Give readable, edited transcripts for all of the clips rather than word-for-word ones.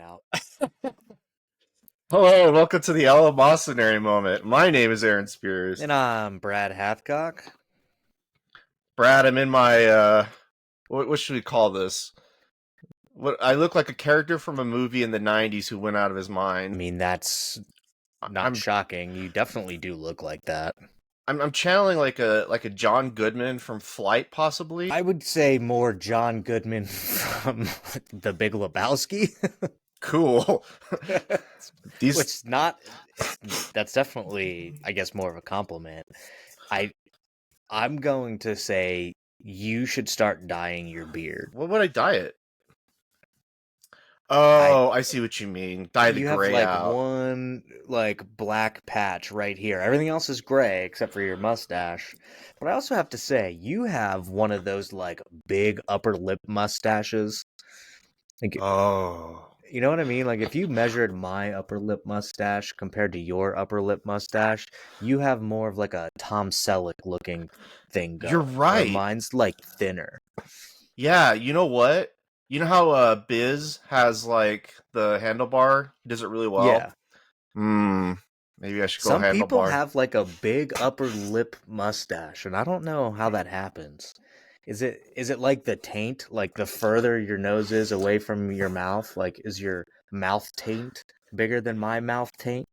out. Hello, and welcome to the Eleemosynary moment. My name is Aaron Spears. And I'm Brad Hathcock. Brad, I'm in my, what should we call this? What I look like a character from a movie in the 90s who went out of his I mind. mean, that's not I'm shocking. You definitely do look like that. I'm channeling like a John Goodman from Flight, possibly. I would say more John Goodman from The Big Lebowski. Cool. Which that's definitely, I guess, more of a compliment. I'm going to say you should start dyeing your beard. What would I dye it? Oh, I see what you mean. Dye the You have gray like out. one black patch right here. Everything else is gray except for your mustache. But I also have to say, you have one of those like big upper lip mustaches. Like, Oh. you know what I mean? Like if you measured my upper lip mustache compared to your upper lip mustache, you have more of like a Tom Selleck looking thing going. You're right. Where mine's like thinner. Yeah, you know what? You know how Biz has like the handlebar? He does it really well. Yeah. Maybe I should go Some people handlebar. have like a big upper lip mustache, and I don't know how that happens. Is it like the taint? Like the further your nose is away from your mouth, like is your mouth taint bigger than my mouth taint?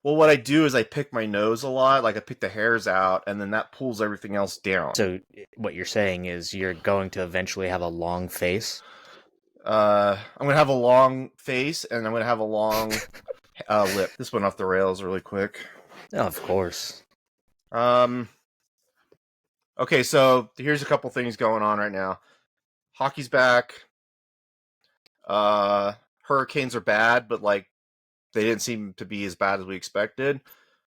Well, what I do is I pick my nose a lot, like I pick the hairs out, and then that pulls everything else down. So what you're saying is you're going to eventually have a long face? I'm gonna have a long face, and I'm gonna have a long lip. This went off the rails really quick. Oh, of course. Okay, so here's a couple things going on right now. Hockey's back. Hurricanes are bad, but like they didn't seem to be as bad as we expected.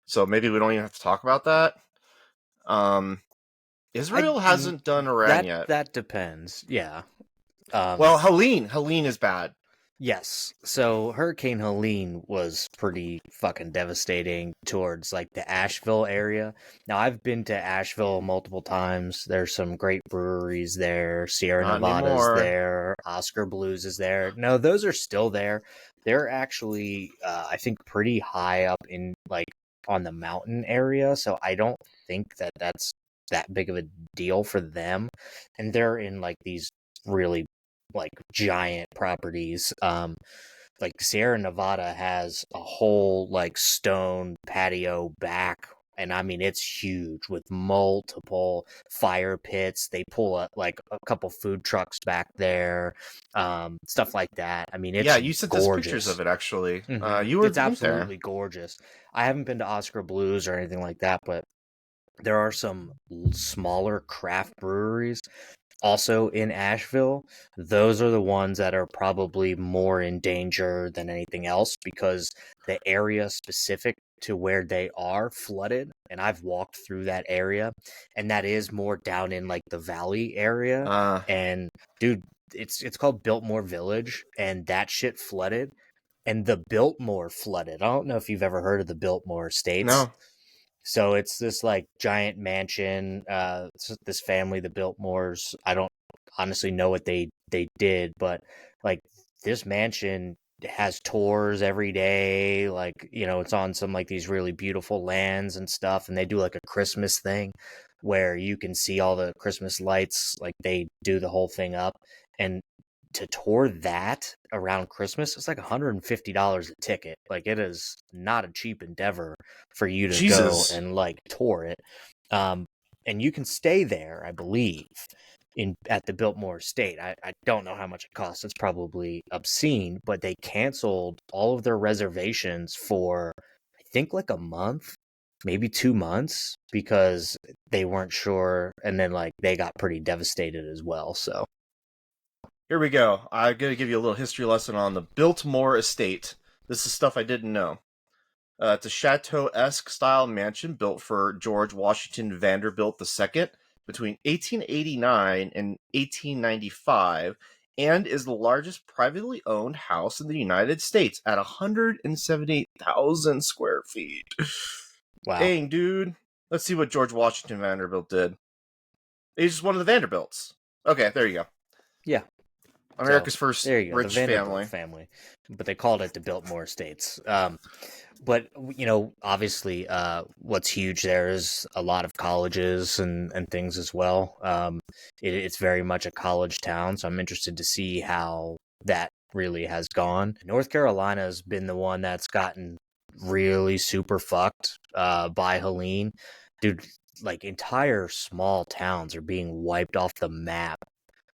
So maybe we don't even have to talk about that. Israel hasn't done Iran yet. That depends. Yeah. Well, Helene is bad. Yes. So Hurricane Helene was pretty fucking devastating towards like the Asheville area. Now I've been to Asheville multiple times. There's some great breweries there. Sierra Not Nevada's anymore. there. Oscar Blues is there. No, those are still there. They're actually I think pretty high up in like on the mountain area, so I don't think that that's that big of a deal for them. And they're in like these really like giant properties. Like Sierra Nevada has a whole like stone patio back, and I mean it's huge with multiple fire pits. They pull up like a couple food trucks back there, stuff like that. I mean it's Yeah, you sent us gorgeous. pictures of it actually. Mm-hmm. You were It's absolutely there. gorgeous. I haven't been to Oscar Blues or anything like that, but there are some smaller craft breweries also in Asheville. Those are the ones that are probably more in danger than anything else because the area specific to where they are flooded, and I've walked through that area, and that is more down in like the valley area. And dude, it's called Biltmore Village, and that shit flooded, and the Biltmore flooded. I don't know if you've ever heard of the Biltmore Estates. No. So it's this like giant mansion. This family, the Biltmores. I don't honestly know what they did, but like this mansion has tours every day. Like it's on some like these really beautiful lands and stuff, and they do like a Christmas thing where you can see all the Christmas lights. Like they do the whole thing up, and to tour that around Christmas, it's like $150 a ticket. Like it is not a cheap endeavor for you to go and like tour it. And you can stay there, I believe, at the Biltmore Estate. I don't know how much it costs. It's probably obscene, but they canceled all of their reservations for I think like a month, maybe 2 months, because they weren't sure, and then like they got pretty devastated as well. So here we go. I'm going to give you a little history lesson on the Biltmore Estate. This is stuff I didn't know. It's a chateau-esque style mansion built for George Washington Vanderbilt II between 1889 and 1895 and is the largest privately owned house in the United States at 178,000 square feet. wow. Dang, dude. Let's see what George Washington Vanderbilt did. He's just one of the Vanderbilts. Okay, there you go. Yeah. So America's first there you go, the rich Vanderbilt family. family, but they called it the Biltmore Estates. But obviously, what's huge there is a lot of colleges and things as well. It's very much a college town, so I'm interested to see how that really has gone. North Carolina has been the one that's gotten really super fucked by Helene. Dude, like entire small towns are being wiped off the map.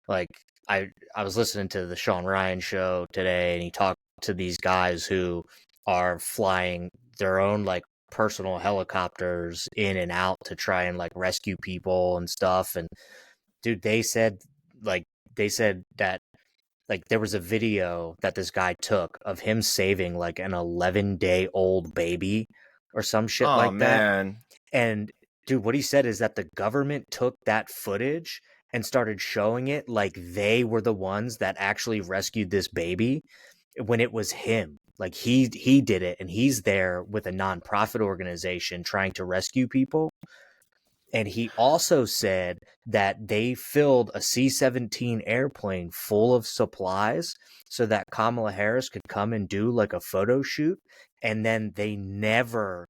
Like I was listening to the Sean Ryan show today, and he talked to these guys who are flying their own like personal helicopters in and out to try and like rescue people and stuff. And dude, like they said that like there was a video that this guy took of him saving like an 11-day-old baby or some shit Oh like that. man. And dude, what he said is that the government took that footage and started showing it like they were the ones that actually rescued this baby when it was him. Like he did it, and he's there with a nonprofit organization trying to rescue people. And he also said that they filled a C-17 airplane full of supplies so that Kamala Harris could come and do like a photo shoot. And then they never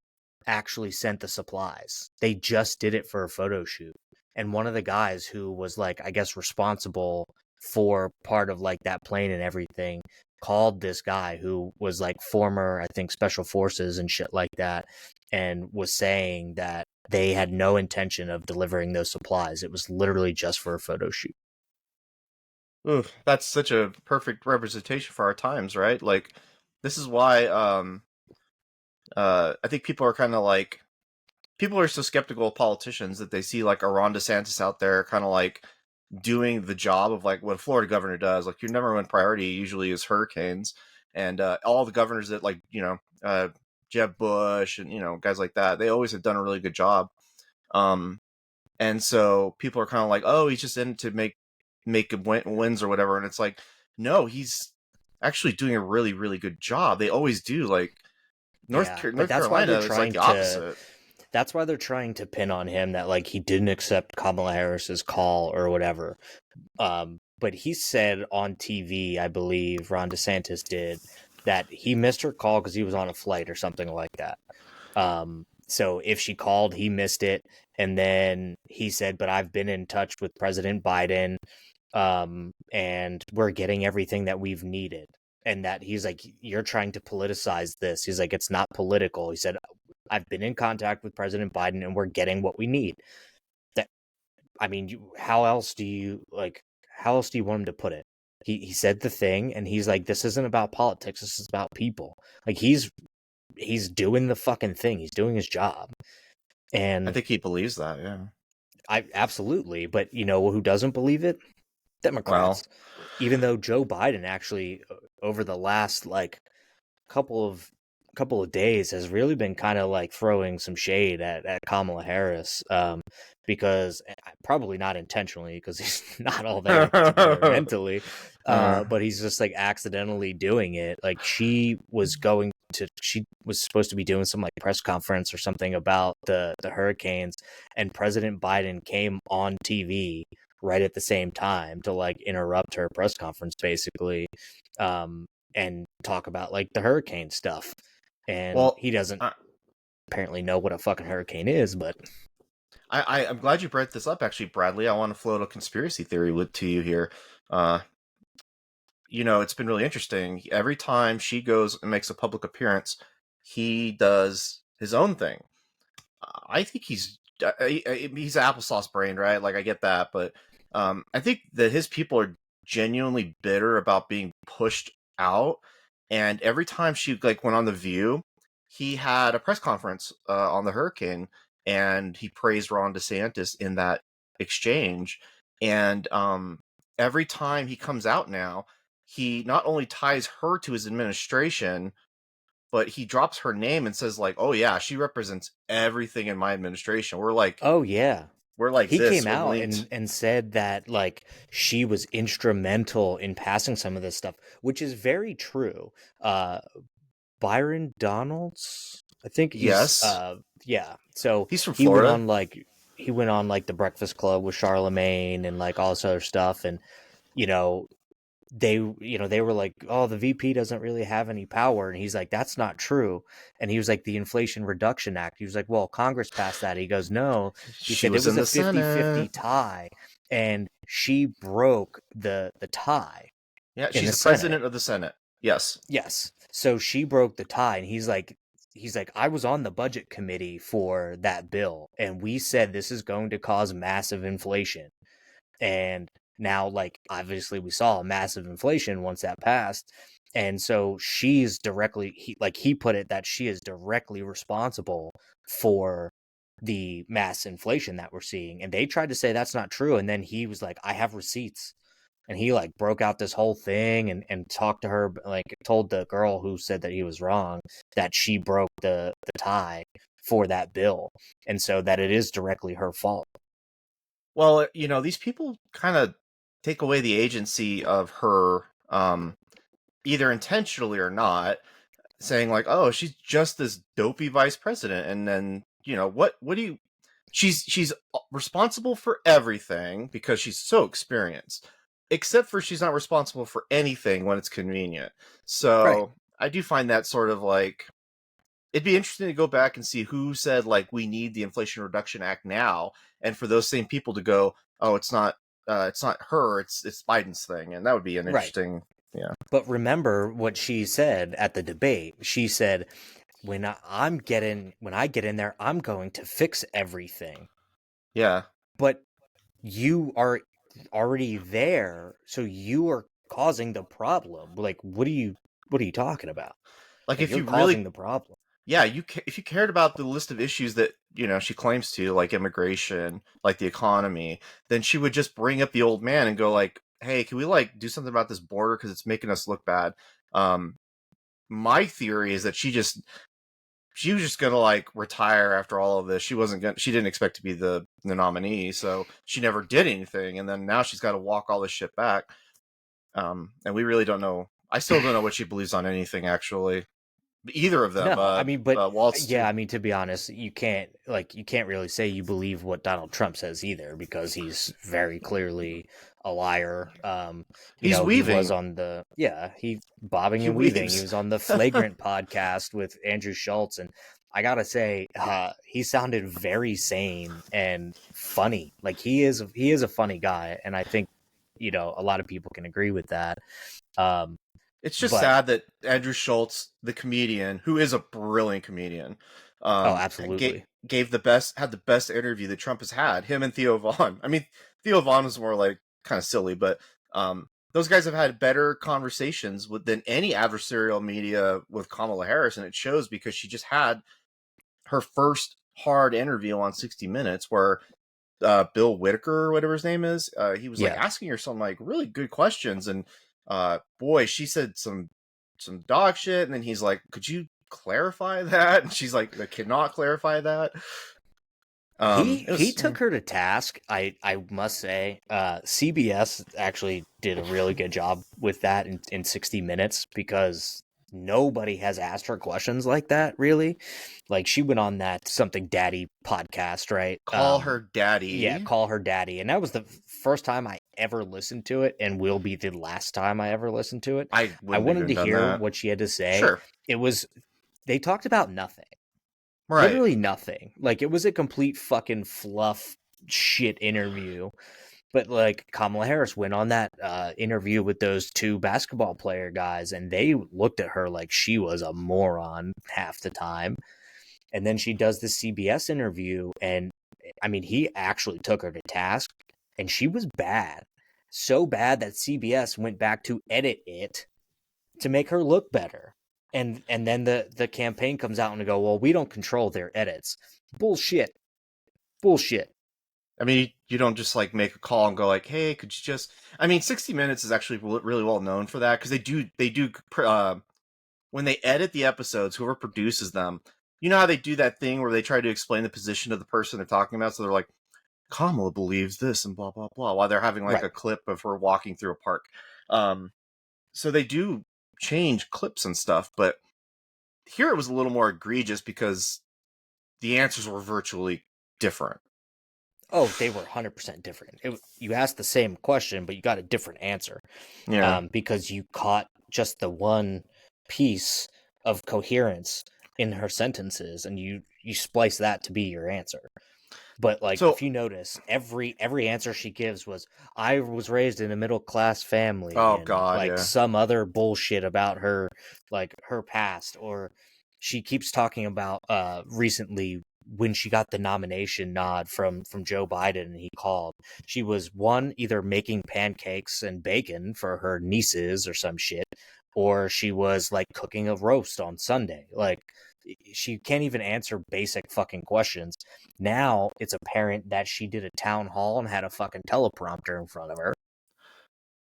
actually sent the supplies. They just did it for a photo shoot. And one of the guys who was like, I guess, responsible for part of like that plane and everything called this guy who was like former, I think, special forces and shit like that, and was saying that they had no intention of delivering those supplies. It was literally just for a photo shoot. Oof, that's such a perfect representation for our times, right? Like, this is why I think people are kind of like people are so skeptical of politicians that they see like a Ron DeSantis out there kind of like doing the job of like what a Florida governor does. Like your number one priority usually is hurricanes, and all the governors that like Jeb Bush and guys like that, they always have done a really good job. Um, and so people are kind of like, oh, he's just in to make wins or whatever, and it's like, no, he's actually doing a really really good job. They always do. Like Yeah, but North Carolina is like the opposite. that's why they're trying to pin on him that like he didn't accept Kamala Harris's call or whatever. But he said on TV, I believe Ron DeSantis did, that he missed her call because he was on a flight or something like that. So if she called, he missed it. And then he said, but I've been in touch with President Biden, and we're getting everything that we've needed. And that he's like, you're trying to politicize this. He's like, it's not political. He said, I've been in contact with President Biden and we're getting what we need. That, I mean, how else do you want him to put it? He said the thing, and he's like, this isn't about politics. This is about people. Like he's doing the fucking thing. He's doing his job. I And think he believes that. Yeah. I absolutely, but you know who doesn't believe it? Well, Democrats. Even though Joe Biden actually over the last like couple of couple of days has really been kind of like throwing some shade at Kamala Harris, because probably not intentionally because he's not all there together mentally, but he's just like accidentally doing it. Like she was supposed to be doing some like press conference or something about the hurricanes, and President Biden came on TV right at the same time to like interrupt her press conference basically, and talk about like the hurricane stuff. And well, he doesn't I, apparently know what a fucking hurricane is, but I'm glad you brought this up. Actually, Bradley, I want to float a conspiracy theory to you here. Uh, it's been really interesting. Every time she goes and makes a public appearance, he does his own thing. I think he's applesauce brained, right? Like I get that, but I think that his people are genuinely bitter about being pushed out. And every time she like went on the View, he had a press conference on the hurricane, and he praised Ron DeSantis in that exchange. And every time he comes out now, he not only ties her to his administration, but he drops her name and says like, "Oh yeah, she represents everything in my administration. oh yeah, We're like he this. came We're out linked." and said that like she was instrumental in passing some of this stuff, which is very true. uh Byron Donalds, I think he's Yes, yeah, so he's from he went Florida. on like the Breakfast Club with Charlemagne and like all this other stuff. And you know they were like, oh, the VP doesn't really have any power, and he's like, that's not true. And he was like, the Inflation Reduction Act. He was like, well, Congress passed that. He goes, no. He She said it was was in a the 50-50 Senate. tie, and she broke the tie Yeah, in she's the the Senate. president of the Senate. Yes. Yes. So she broke the tie, and he's like, I was on the budget committee for that bill, and we said this is going to cause massive inflation. And now, like, obviously we saw a massive inflation once that passed. And so she's directly, he put it, that she is directly responsible for the mass inflation that we're seeing. And they tried to say that's not true. And then he was like, I have receipts. And he like broke out this whole thing and talked to her, like told the girl who said that he was wrong that she broke the tie for that bill. And so that it is directly her fault. Well, these people kind of take away the agency of her, either intentionally or not, saying like, "Oh, she's just this dopey vice president," and then what do you? She's responsible for everything because she's so experienced, except for she's not responsible for anything when it's convenient. Right. So I do find that sort of like it'd be interesting to go back and see who said like we need the Inflation Reduction Act now, and for those same people to go, oh, it's not her, it's Biden's thing, and that would be an Right. interesting, yeah, But remember what she said at the debate. She said, when I get in there, I'm going to fix everything. yeah. But you are already there, so you are causing the problem. Like, what are you talking about? Like Like, if you're you causing really, the problem. yeah, if you cared about the list of issues that she claims to, like immigration, like the economy, then she would just bring up the old man and go like, hey, can we like do something about this border because it's making us look bad. Um, my theory is that she was just gonna like retire after all of this. She didn't expect to be the nominee, so she never did anything, and then now she's got to walk all this shit back. And we really don't know. I still don't know what she believes on anything, actually. Either of them. No, I mean, but Waltz yeah, too. I mean, to be honest, you can't really say you believe what Donald Trump says either, because he's very clearly a liar. He's He was weaving. on he bobbing He and weaving. He weaves. was on the Flagrant podcast with Andrew Schultz, and I gotta say, he sounded very sane and funny. Like, he is a funny guy, and I think a lot of people can agree with that. Um, It's just but sad that Andrew Schultz, the comedian, who is a brilliant comedian, oh, gave absolutely, had the best interview that Trump has had. Him and Theo Vaughn. I mean, Theo Vaughn was more like kind of silly, but those guys have had better conversations than any adversarial media with Kamala Harris, and it shows because she just had her first hard interview on 60 Minutes where Bill Whitaker or whatever his name is, he was like yeah. asking her some like really good questions, and boy, she said some dog shit, and then he's like, "Could you clarify that?" And she's like, "I cannot clarify that." It He was took her to task. I must say, CBS actually did a really good job with that in 60 Minutes, because nobody has asked her questions like that, really. Like, she went on that Something Daddy podcast, right? call her Yeah, daddy. Call Her Daddy, and that was the first time I ever listened to it, and will be the last time I ever listened to it. I I wouldn't have wanted even to done hear that. what she had to say. Sure, It was They talked about nothing. right. Literally nothing. Like, it was a complete fucking fluff shit interview. But like, Kamala Harris went on that interview with those two basketball player guys, and they looked at her like she was a moron half the time. And then she does this CBS interview, and I mean, he actually took her to task, and she was bad. So bad that CBS went back to edit it to make her look better. And then the campaign comes out and go, well, we don't control their edits. Bullshit. Bullshit. I mean, you don't just like make a call and go like, "Hey, could you just?" I mean, 60 Minutes is actually really well known for that because they do when they edit the episodes, whoever produces them, you know how they do that thing where they try to explain the position of the person they're talking about. So they're like, Kamala believes this and blah blah blah, while they're having like Right. a clip of her walking through a park. Um, so they do change clips and stuff, but here it was a little more egregious because the answers were virtually different. Oh, they were 100% different. You asked the same question, but you got a different answer, Yeah. because you caught just the one piece of coherence in her sentences, and you splice that to be your answer. But like, So, if you notice, every answer she gives was, "I was raised in a middle class family," oh and god, like yeah. some other bullshit about her, like her past. Or she keeps talking about recently when she got the nomination nod from Joe Biden, and he called. She was either making pancakes and bacon for her nieces or some shit, or she was like cooking a roast on Sunday. Like, she can't even answer basic fucking questions. Now it's apparent that she did a town hall and had a fucking teleprompter in front of her. Like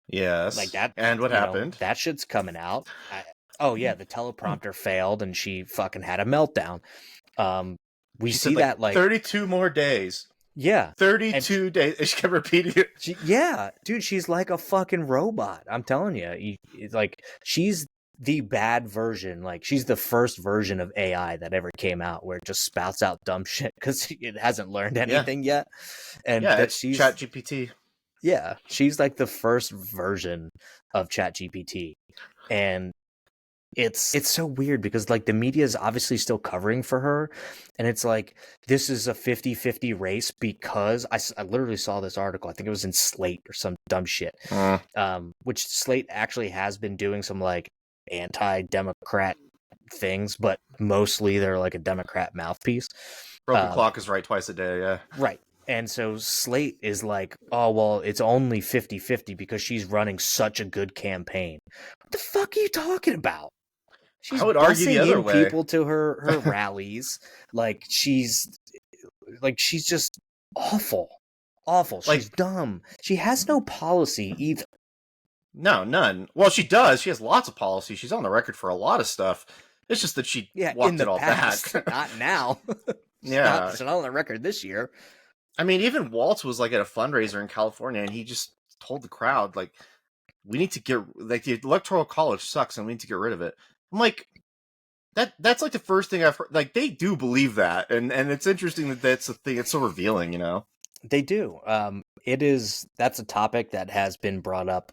Yes. that, And what happened? that shit's coming out. Oh yeah, the teleprompter failed and she fucking had a meltdown. We She said see like that, like, 32 more days. yeah, and 32 days. And she kept repeating it. yeah, dude, she's like a fucking robot. I'm telling you, it's like she's the bad version. Like, she's the first version of AI that ever came out, where it just spouts out dumb shit because it hasn't learned Yeah. anything yet. And Yeah, that it's she's, ChatGPT. yeah, she's like the first version of ChatGPT. And it's so weird because like the media is obviously still covering for her, and it's like this is a 50-50 race, because I literally saw this article. I think it was in Slate or some dumb shit, which Slate actually has been doing some like anti-democrat things, but mostly they're like a Democrat mouthpiece. Broken clock is right twice a day, yeah. Right. And so Slate is like, oh, well, it's only 50-50 because she's running such a good campaign. What the fuck are you talking about? I She's would argue the bussing other in way. people to her rallies. She's just awful. Awful. Like, She's dumb. She has no policy either. no, none. Well, she does. She has lots of policy. She's on the record for a lot of stuff. It's just that she Yeah, in walked the it all back. past, not now. Yeah. She's not on the record this year. I mean, even Waltz was like at a fundraiser in California, and he just told the crowd, like, we need to get, like, the Electoral College sucks and we need to get rid of it. I'm like, that's like the first thing I've heard. Like, they do believe that. And it's interesting that that's the thing. It's so revealing, you know? They do. That's a topic that has been brought up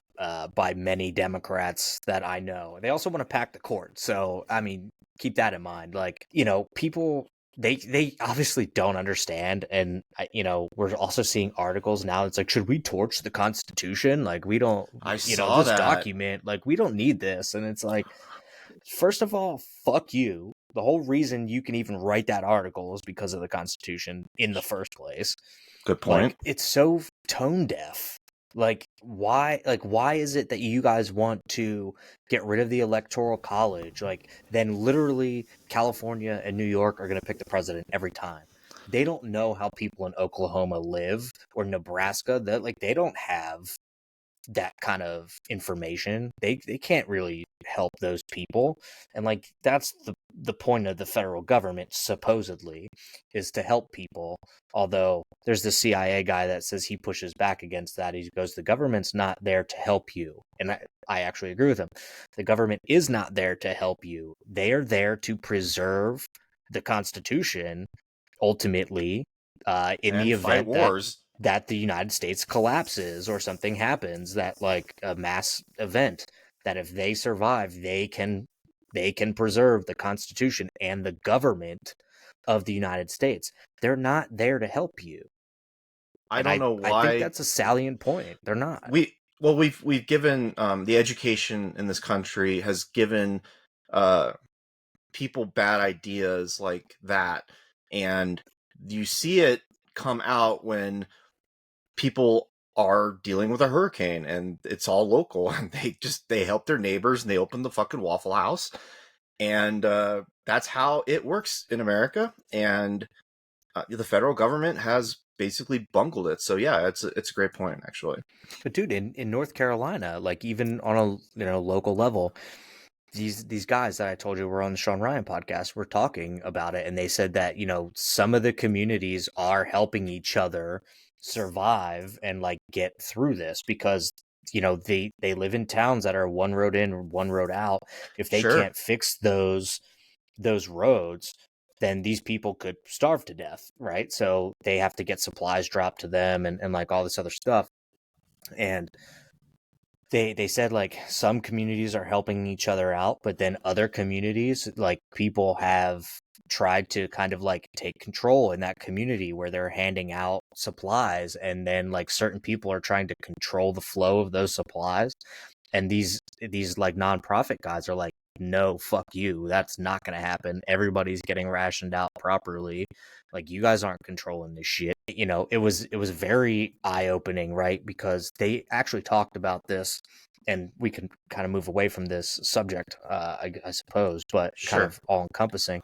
by many Democrats that I know. They also want to pack the court. So, I mean, keep that in mind. Like, people, they obviously don't understand. And, we're also seeing articles now. It's like, should we torch the Constitution? Like, we don't, I saw this that. document, like, we don't need this. And it's like, first of all, fuck you. The whole reason you can even write that article is because of the Constitution in the first place. Good point. Like, it's so tone deaf. Like, why is it that you guys want to get rid of the Electoral College? Like, then literally California and New York are going to pick the president every time. They don't know how people in Oklahoma live, or Nebraska. That, like, they don't have that kind of information. They can't really help those people. And like, that's the point of the federal government, supposedly, is to help people. Although there's the CIA guy that says he pushes back against that. He goes, the government's not there to help you. And I actually agree with him. The government is not there to help you. They are there to preserve the Constitution, ultimately, in And the fight event wars. that the United States collapses or something happens, that like a mass event, that if they survive, they can preserve the Constitution and the government of the United States. They're not there to help you. I And don't know I think why. that's a salient point. They're not. We've given the education in this country has given people bad ideas like that, and you see it come out when people are dealing with a hurricane and it's all local, and they help their neighbors and they open the fucking Waffle House, and that's how it works in America. And the federal government has basically bungled it. So yeah, it's a great point, actually. But dude, in North Carolina, like, even on a local level, these guys that I told you were on the Sean Ryan podcast were talking about it, and they said that some of the communities are helping each other survive and like get through this, because they live in towns that are one road in, one road out. If they Sure. can't fix those roads, then these people could starve to death, right? So they have to get supplies dropped to them and like all this other stuff. And they said like some communities are helping each other out, but then other communities, like people have tried to kind of like take control in that community where they're handing out supplies, and then like certain people are trying to control the flow of those supplies. And these like nonprofit guys are like, no, fuck you, that's not going to happen. Everybody's getting rationed out properly. Like, you guys aren't controlling this shit. You know, it was very eye-opening, right? Because they actually talked about this, and we can kind of move away from this subject, I suppose, but kind Sure. of all-encompassing.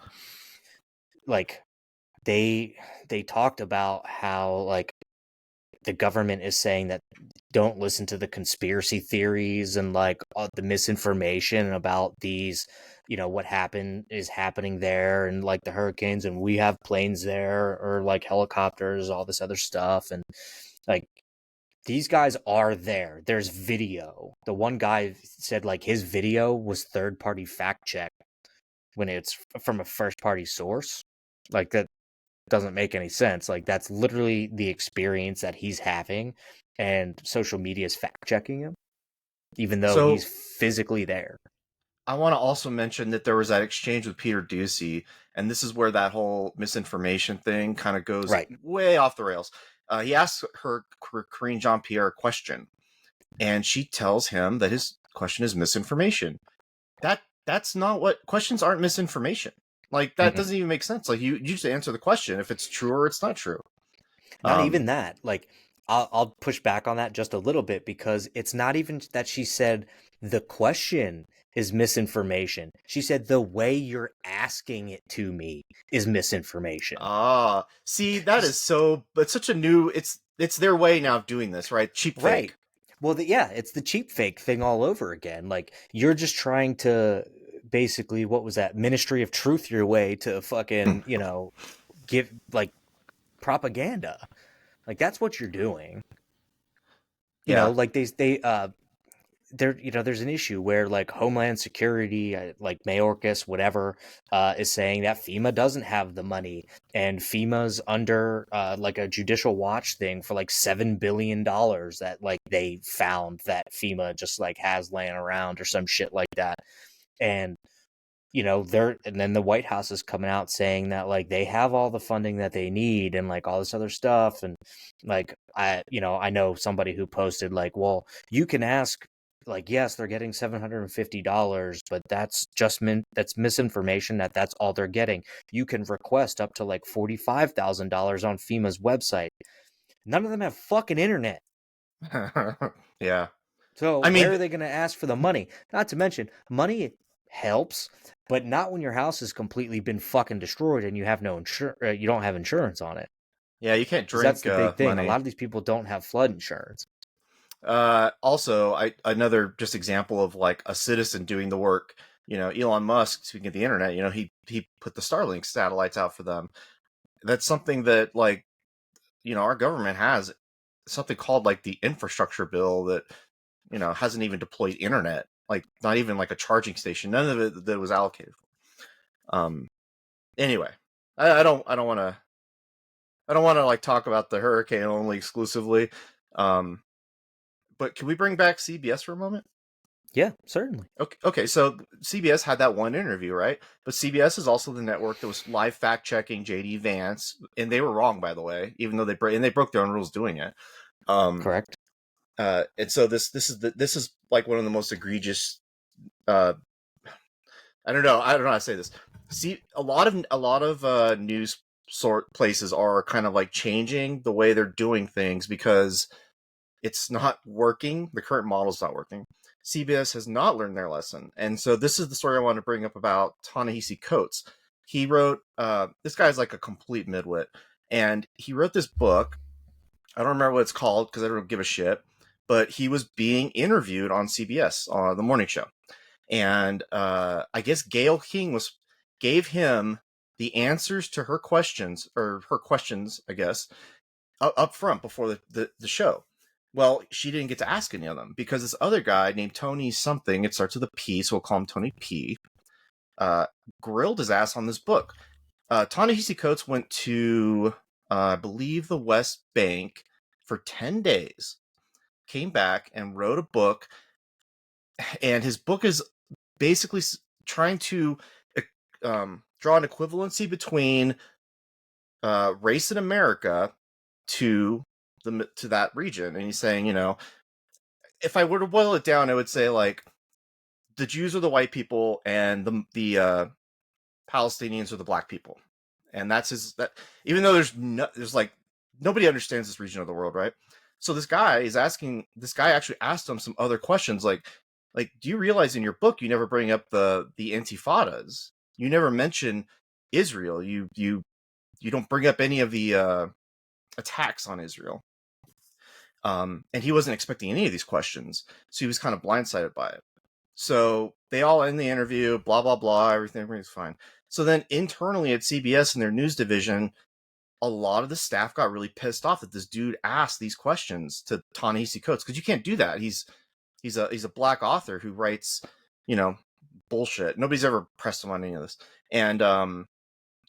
Like, they talked about how like the government is saying that don't listen to the conspiracy theories and like the misinformation about these, you know, what is happening there, and like the hurricanes, and we have planes there, or like helicopters, all this other stuff. And like, these guys are there. There's video. The one guy said like his video was third party fact check when it's from a first party source. Like, that doesn't make any sense. Like, that's literally the experience that he's having, and social media is fact checking him, even though he's So physically there. I want to also mention that there was that exchange with Peter Ducey, and this is where that whole misinformation thing kind of goes Right. way off the rails. He asks her, Corinne Jean Pierre, a question, and she tells him that his question is misinformation. That's not what questions aren't misinformation. Like, that doesn't even make sense. Like, you just answer the question if it's true or it's not true. Not even that. Like, I'll push back on that just a little bit, because it's not even that she said the question is misinformation. She said the way you're asking it to me is misinformation. See, that is so. But such a new. It's their way now of doing this, right? Cheap Right. fake. Well, yeah, it's the cheap fake thing all over again. Like, you're just trying to basically, what was that? Ministry of Truth your way to fucking, you know, give like propaganda. Like, that's what you're doing. You know, Yeah. like there, you know, there's an issue where like Homeland Security, like Mayorkas, whatever, is saying that FEMA doesn't have the money, and FEMA's under like a judicial watch thing for like $7 billion that like they found that FEMA just like has laying around or some shit like that. And you know, and then the White House is coming out saying that like they have all the funding that they need and like all this other stuff. And like, I know somebody who posted like, well, you can ask, like, yes, they're getting $750, but that's that's misinformation, that's all they're getting. You can request up to like $45,000 on FEMA's website. None of them have fucking internet. Yeah. So I where mean, are they going to ask for the money? Not to mention, money helps, but not when your house has completely been fucking destroyed and you have no insurance. You don't have insurance on it, yeah, you can't because that's drink the big thing. A money. lot of these people don't have flood insurance. Also, another just example of like a citizen doing the work. You know, Elon Musk, speaking of the internet, you know, he put the Starlink satellites out for them. That's something that, like, you know, our government has something called like the infrastructure bill that, you know, hasn't even deployed internet, like not even like a charging station. None of it that was allocated. Anyway, I don't want to like talk about the hurricane only exclusively. Um, but can we bring back CBS for a moment? Yeah, certainly. Okay, so CBS had that one interview, right? But CBS is also the network that was live fact checking JD Vance, and they were wrong, by the way, even though they broke their own rules doing it. Correct. And so this is like one of the most egregious. Uh, I don't know how to say this. See, a lot of news sort places are kind of like changing the way they're doing things because it's not working. The current model's not working. CBS has not learned their lesson. And so this is the story I want to bring up about Ta-Nehisi Coates. He wrote, this guy's like a complete midwit, and he wrote this book. I don't remember what it's called because I don't give a shit, but he was being interviewed on CBS on the morning show. And I guess Gayle King gave him the answers to her questions, I guess, up front before the show. Well, she didn't get to ask any of them because this other guy named Tony something, it starts with a P, so we'll call him Tony P, grilled his ass on this book. Ta-Nehisi Coates went to, I believe, the West Bank for 10 days, came back and wrote a book, and his book is basically trying to draw an equivalency between race in America to that region. And he's saying, if I were to boil it down, I would say, like, the Jews are the white people and the Palestinians are the black people. And that's that. Even though there's like nobody understands this region of the world, right? So this guy actually asked him some other questions, like, do you realize in your book you never bring up the intifadas? You never mention Israel. You don't bring up any of the attacks on Israel. And he wasn't expecting any of these questions, so he was kind of blindsided by it. So they all end the interview, blah blah blah, everything's fine. So then internally at CBS in their news division, a lot of the staff got really pissed off that this dude asked these questions to Ta-Nehisi Coates, because you can't do that. He's a black author who writes, bullshit. Nobody's ever pressed him on any of this. And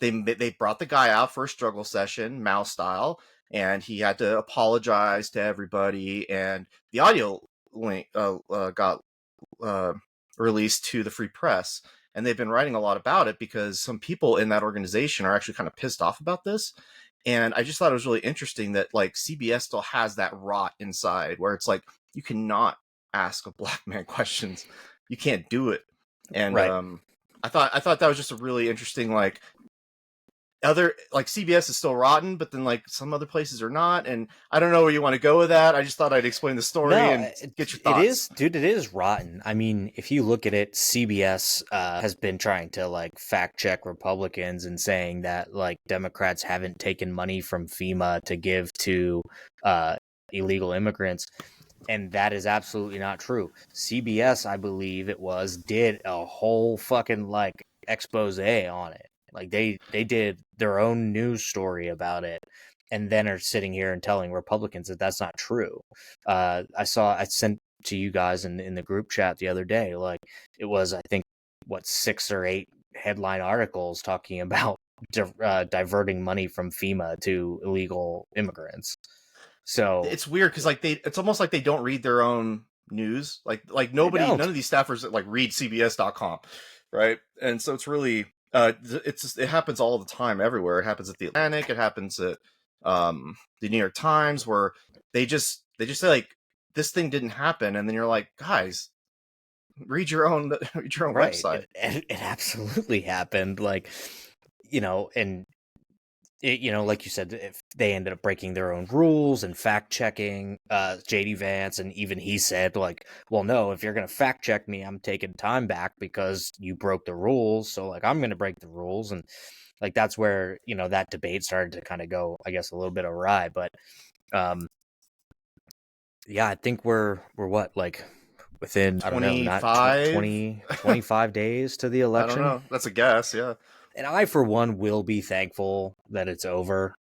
they brought the guy out for a struggle session, Mao style, and he had to apologize to everybody. And the audio link got released to the Free Press, and they've been writing a lot about it because some people in that organization are actually kind of pissed off about this. And I just thought it was really interesting that, like, CBS still has that rot inside where it's like, you cannot ask a black man questions. You can't do it. And Right. I thought that was just a really interesting, like, CBS is still rotten, but then, like, some other places are not, and I don't know where you want to go with that. I just thought I'd explain the story and get your thoughts. It is rotten. I mean, if you look at it, CBS has been trying to, like, fact check Republicans and saying that, like, Democrats haven't taken money from FEMA to give to illegal immigrants. And that is absolutely not true. CBS, I believe it was, did a whole fucking, like, expose on it. Like, they did their own news story about it, and then are sitting here and telling Republicans that that's not true. I sent to you guys in the group chat the other day, like, it was, I think, 6 or 8 headline articles talking about diverting money from FEMA to illegal immigrants. So it's weird because, like, it's almost like they don't read their own news. Like none of these staffers, like, read CBS.com, right? And so it's really it happens all the time everywhere. It happens at the Atlantic. It happens at the New York Times, where they just say, like, this thing didn't happen, and then you're like, guys, read your own right. website. It absolutely happened. Like, and like you said, if they ended up breaking their own rules and fact checking JD Vance, and even he said, like, well, no, if you're going to fact check me, I'm taking time back because you broke the rules. So, like, I'm going to break the rules. And, like, that's where, that debate started to kind of go, I guess, a little bit awry. But yeah, I think we're what, like, within, I don't know, not 25 days to the election. I don't know. That's a guess. Yeah. And I, for one, will be thankful that it's over.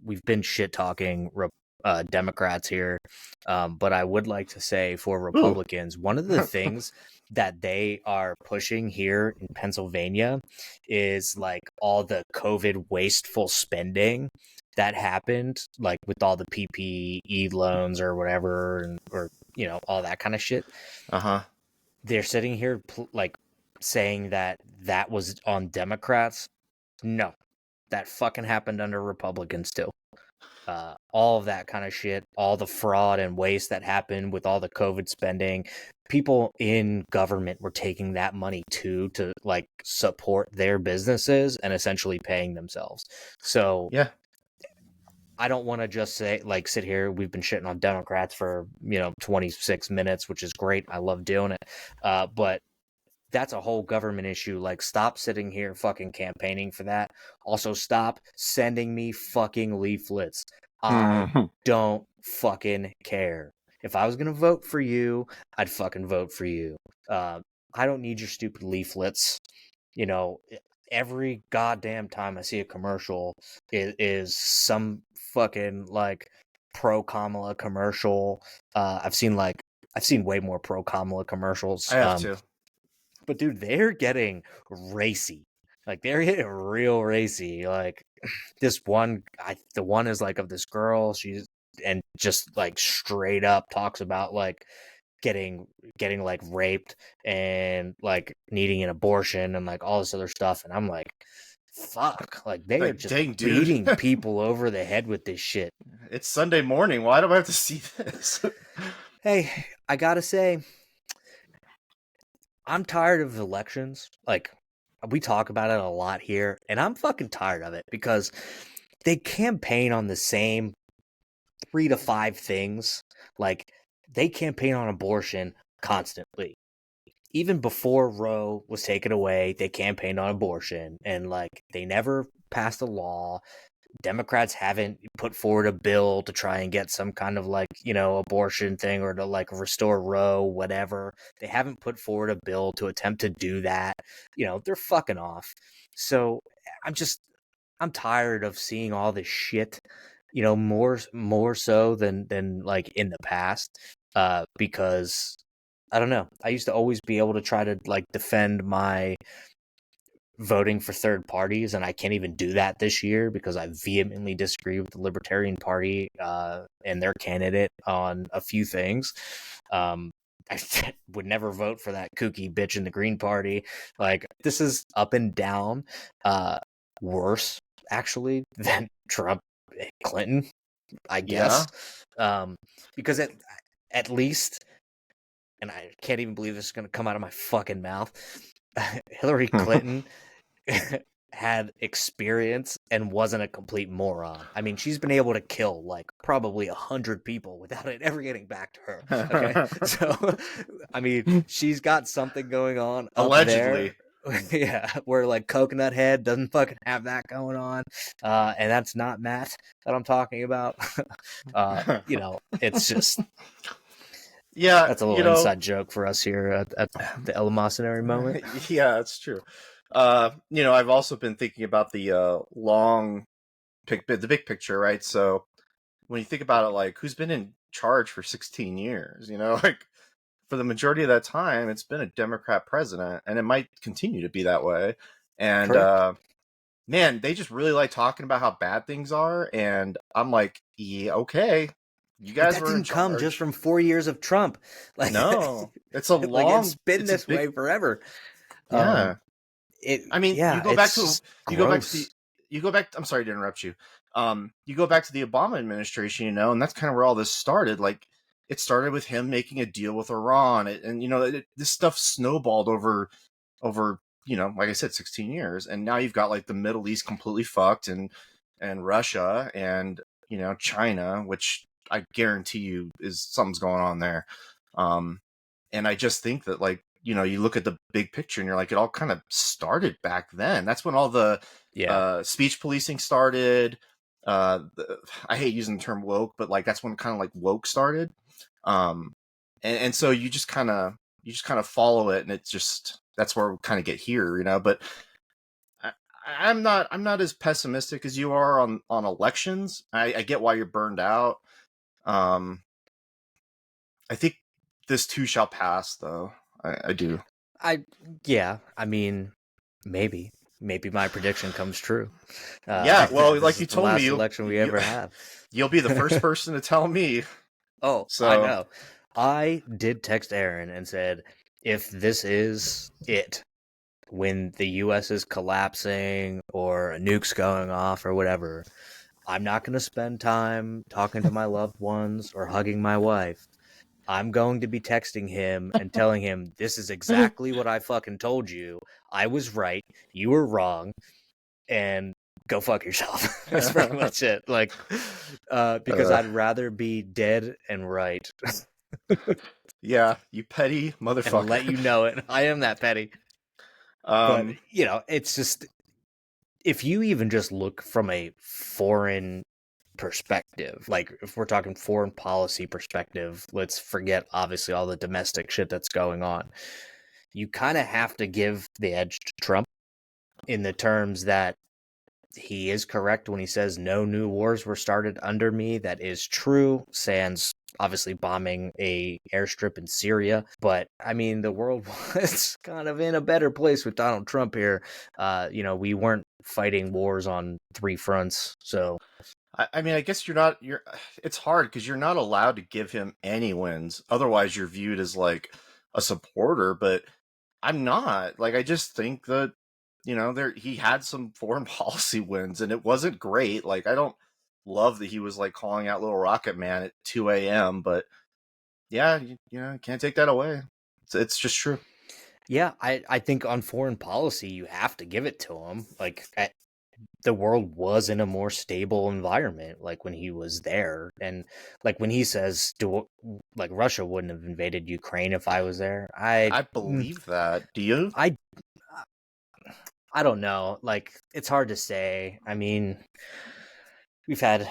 We've been shit talking Democrats here, but I would like to say, for Republicans, one of the things that they are pushing here in Pennsylvania is, like, all the COVID wasteful spending that happened, like, with all the PPE loans or whatever, or all that kind of shit. They're sitting here like saying that was on Democrats. No, that fucking happened under Republicans too. All of that kind of shit, all the fraud and waste that happened with all the COVID spending, people in government were taking that money too to, like, support their businesses and essentially paying themselves. So yeah, I don't want to just say, like, sit here. We've been shitting on Democrats for 26 minutes, which is great. I love doing it, but that's a whole government issue. Like, stop sitting here fucking campaigning for that. Also, stop sending me fucking leaflets. I don't fucking care. If I was going to vote for you, I'd fucking vote for you. I don't need your stupid leaflets. Every goddamn time I see a commercial is some fucking, like, pro Kamala commercial. I've seen way more pro Kamala commercials. I have too. But dude, they're getting racy. Like they're getting real racy. Like this one, the one is like of this girl. She's and just like straight up talks about like getting like raped and like needing an abortion and like all this other stuff. And I'm like, fuck, like they are Like, just dang, dude. beating people over the head with this shit. It's Sunday morning. Why do I have to see this? Hey, I gotta say, I'm tired of elections. Like, we talk about it a lot here, and I'm fucking tired of it because they campaign on the same 3 to 5 things. Like, they campaign on abortion constantly. Even before Roe was taken away, they campaigned on abortion, and like, they never passed a law. Democrats haven't put forward a bill to try and get some kind of like, abortion thing or to like restore Roe, whatever. They haven't put forward a bill to attempt to do that. They're fucking off. So I'm just, I'm tired of seeing all this shit, more so than like in the past. Because I don't know. I used to always be able to try to like defend my voting for third parties, and I can't even do that this year because I vehemently disagree with the Libertarian Party and their candidate on a few things. I would never vote for that kooky bitch in the Green Party. Like, this is up and down, worse actually than Trump and Clinton, I Yeah. guess. Because at least, and I can't even believe this is going to come out of my fucking mouth, Hillary Clinton had experience and wasn't a complete moron. I mean, she's been able to kill like probably 100 people without it ever getting back to her. Okay, so I mean, she's got something going on up Allegedly. there. Yeah, where like Coconut Head doesn't fucking have that going on, and that's not Matt that I'm talking about. It's just Yeah, that's a little inside joke for us here at the Eleemosynary moment. yeah, it's true. I've also been thinking about the the big picture, right? So when you think about it, like who's been in charge for 16 years, like for the majority of that time, it's been a Democrat president, and it might continue to be that way. And Correct. man, they just really like talking about how bad things are, and I'm like, yeah, okay, you But guys that were in didn't come just charge. from 4 years of Trump. Like, No, it's a like it's long, been it's a this big, way forever. yeah. I mean, Yeah, it's just you go back to the gross. you go back. I'm sorry to interrupt you. You go back to the Obama administration, and that's kind of where all this started. Like, it started with him making a deal with Iran, and this stuff snowballed over like I said, 16 years, and now you've got like the Middle East completely fucked, and Russia and China, which I guarantee you is something's going on there. Um, and I just think that like you look at the big picture and you're like, it all kind of started back then. That's when all the Yeah, speech policing started. I hate using the term woke, but like that's when kind of like woke started. Um, and so you just kind of follow it, and it's just that's where we kind of get here, But I, I'm not as pessimistic as you are on elections. I get why you're burned out. Um, I think this too shall pass, though. I do. I yeah. I mean, maybe my prediction comes true. Yeah, well, This like is you the told me, last you election we you ever have. you'll be the first person to tell me. Oh, I So know. I did text Aaron and said, if this is it, when the U.S. is collapsing or a nuke's going off or whatever, I'm not going to spend time talking to my loved ones or hugging my wife. I'm going to be texting him and telling him, this is exactly what I fucking told you. I was right. You were wrong. And go fuck yourself. That's pretty much it. Like, because uh, I'd rather be dead and right yeah, you petty and let motherfucker. you know it. I am that petty. But, um, it's just, if you even just look from a foreign perspective, like if we're talking foreign policy perspective, let's forget obviously all the domestic shit that's going on. You kind of have to give the edge to Trump in the terms that he is correct when he says no new wars were started under me. That is true, sans obviously bombing a airstrip in Syria. But I mean, the world was kind of in a better place with Donald Trump here. We weren't fighting wars on 3 fronts. So I mean, I guess you're it's hard because you're not allowed to give him any wins. Otherwise, you're viewed as like a supporter, but I'm not. Like, I just think that, he had some foreign policy wins and it wasn't great. Like, I don't love that he was like calling out Little Rocket Man at 2 a.m., but yeah, can't take that away. It's just true. yeah, I think on foreign policy, you have to give it to him. Like, the world was in a more stable environment, like when he was there. And like when he says, like Russia wouldn't have invaded Ukraine if I was there. I believe that. Do you? I don't know. Like, it's hard to say. I mean, we've had,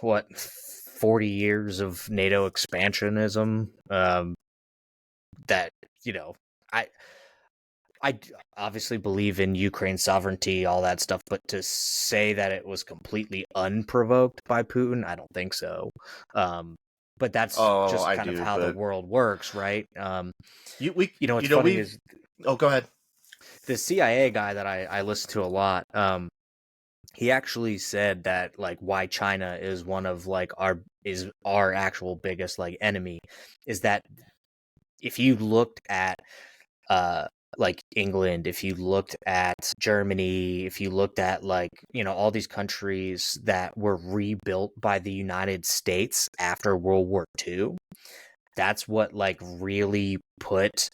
what, 40 years of NATO expansionism. That, I I obviously believe in Ukraine's sovereignty, all that stuff, but to say that it was completely unprovoked by Putin, I don't think so. But that's Oh, just I kind of do, how the but world works, right? What's you know, funny we. is Oh, go ahead. the CIA guy that I listen to a lot. He actually said that like why China is one of like our actual biggest like enemy is that if you looked at uh like England, if you looked at Germany, if you looked at like, all these countries that were rebuilt by the United States after World War II, that's what like really put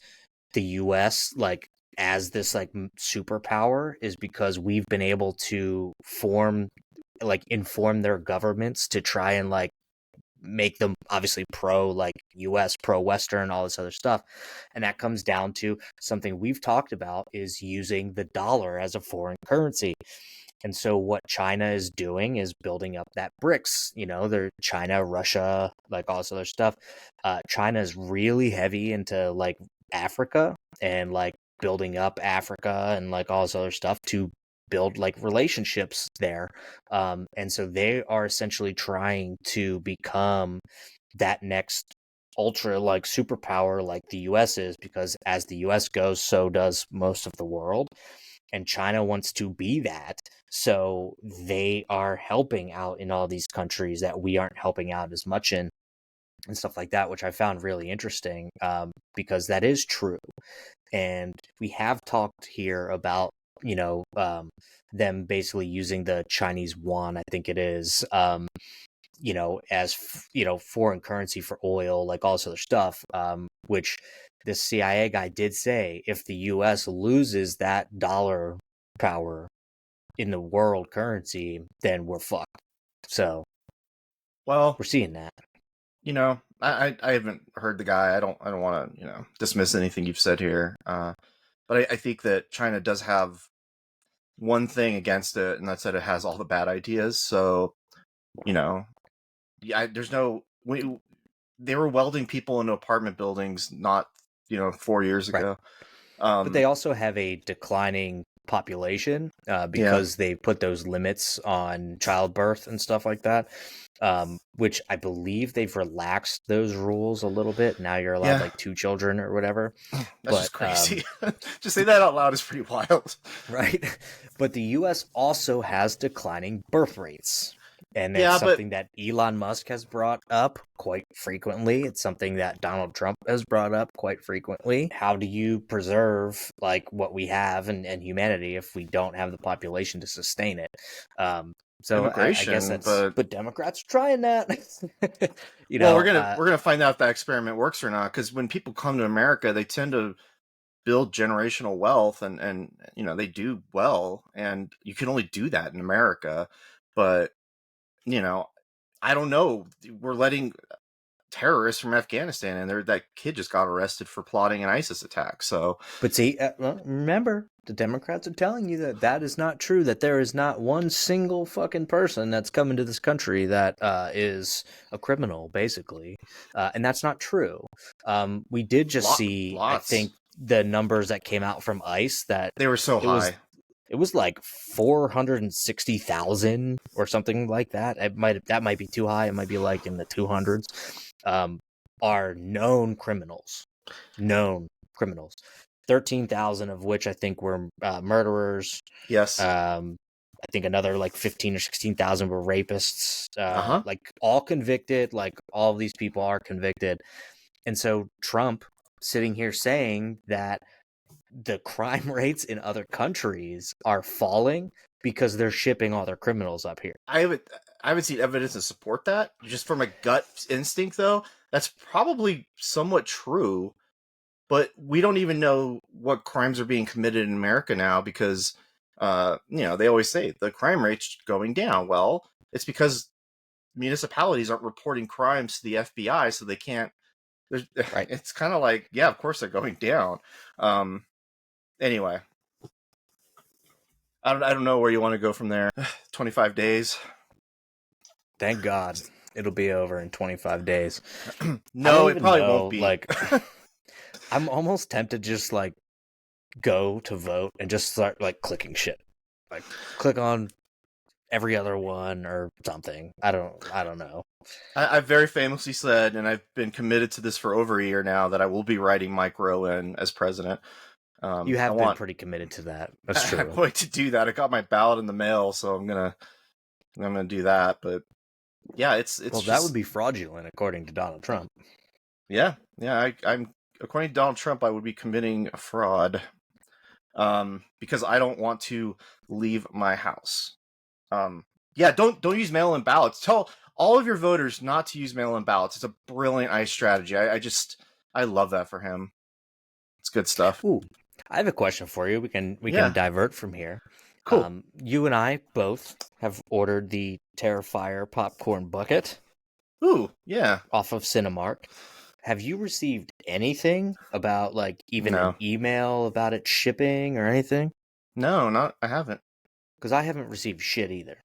the US like as this like superpower, is because we've been able to inform their governments to try and like make them obviously pro like US, pro Western, all this other stuff. And that comes down to something we've talked about, is using the dollar as a foreign currency. And so what China is doing is building up that BRICS, they're China, Russia, like all this other stuff. China is really heavy into like Africa and like building up Africa and like all this other stuff to build like relationships there. And so they are essentially trying to become that next ultra like superpower like the US is, because as the US goes, so does most of the world. And China wants to be that. So they are helping out in all these countries that we aren't helping out as much in, and stuff like that, which I found really interesting, because that is true. And we have talked here about, them basically using the Chinese yuan, I think it is, as, foreign currency for oil, like all this other stuff, which this CIA guy did say, if the US loses that dollar power in the world currency, then we're fucked. So Well, we're seeing that. I haven't heard the guy. I don't want to dismiss anything you've said here. But I think that China does have one thing against it, and that's that it has all the bad ideas. So there's no they were welding people into apartment buildings not 4 years ago. Right. But they also have a declining population because they put those limits on childbirth and stuff like that, which I believe they've relaxed those rules a little bit. Now you're allowed like 2 children or whatever. That's just crazy. Just say that out loud is pretty wild. Right. But the US also has declining birth rates. And that's something that Elon Musk has brought up quite frequently. It's something that Donald Trump has brought up quite frequently. How do you preserve like what we have and humanity if we don't have the population to sustain it? So I guess that's, but Democrats are trying that. Well, we're gonna find out if that experiment works or not. Because when people come to America, they tend to build generational wealth, and they do well, and you can only do that in America. But I don't know. We're letting terrorists from Afghanistan in there. That kid just got arrested for plotting an ISIS attack. So, but see, remember, the Democrats are telling you that is not true. That there is not one single fucking person that's coming to this country that is a criminal, basically, and that's not true. We did just see, lots. I think, the numbers that came out from ICE that they were so high. it was like 460,000 or something like that. That might be too high. It might be like in the 200s. Are known criminals. 13,000 of which I think were murderers. Yes. I think another like 15 or 16,000 were rapists. Uh-huh. Like all convicted. Like all of these people are convicted. And so Trump sitting here saying that the crime rates in other countries are falling because they're shipping all their criminals up here. I haven't seen evidence to support that. Just from a gut instinct, though, that's probably somewhat true. But we don't even know what crimes are being committed in America now because, they always say the crime rate's going down. Well, it's because municipalities aren't reporting crimes to the FBI, so they can't. Right. It's kind of like, yeah, of course they're going down. Anyway, I don't know where you want to go from there. 25 days. Thank God it'll be over in 25 days. No, it probably won't be. Like, I'm almost tempted to just like go to vote and just start like clicking shit. Like click on every other one or something. I don't know. I've very famously said, and I've been committed to this for over a year now, that I will be writing Mike Rowe in as president. You have been pretty committed to that. That's true. I'm going to do that. I got my ballot in the mail, so I'm gonna do that. But yeah, it's well, that would be fraudulent according to Donald Trump. Yeah. I'm according to Donald Trump, I would be committing a fraud, because I don't want to leave my house. Yeah, don't use mail-in ballots. Tell all of your voters not to use mail-in ballots. It's a brilliant ICE strategy. I love that for him. It's good stuff. Ooh, I have a question for you. We can divert from here. Cool. You and I both have ordered the Terrifier popcorn bucket. Ooh, yeah. Off of Cinemark. Have you received anything about like even an email about it shipping or anything? No, I haven't. Because I haven't received shit either.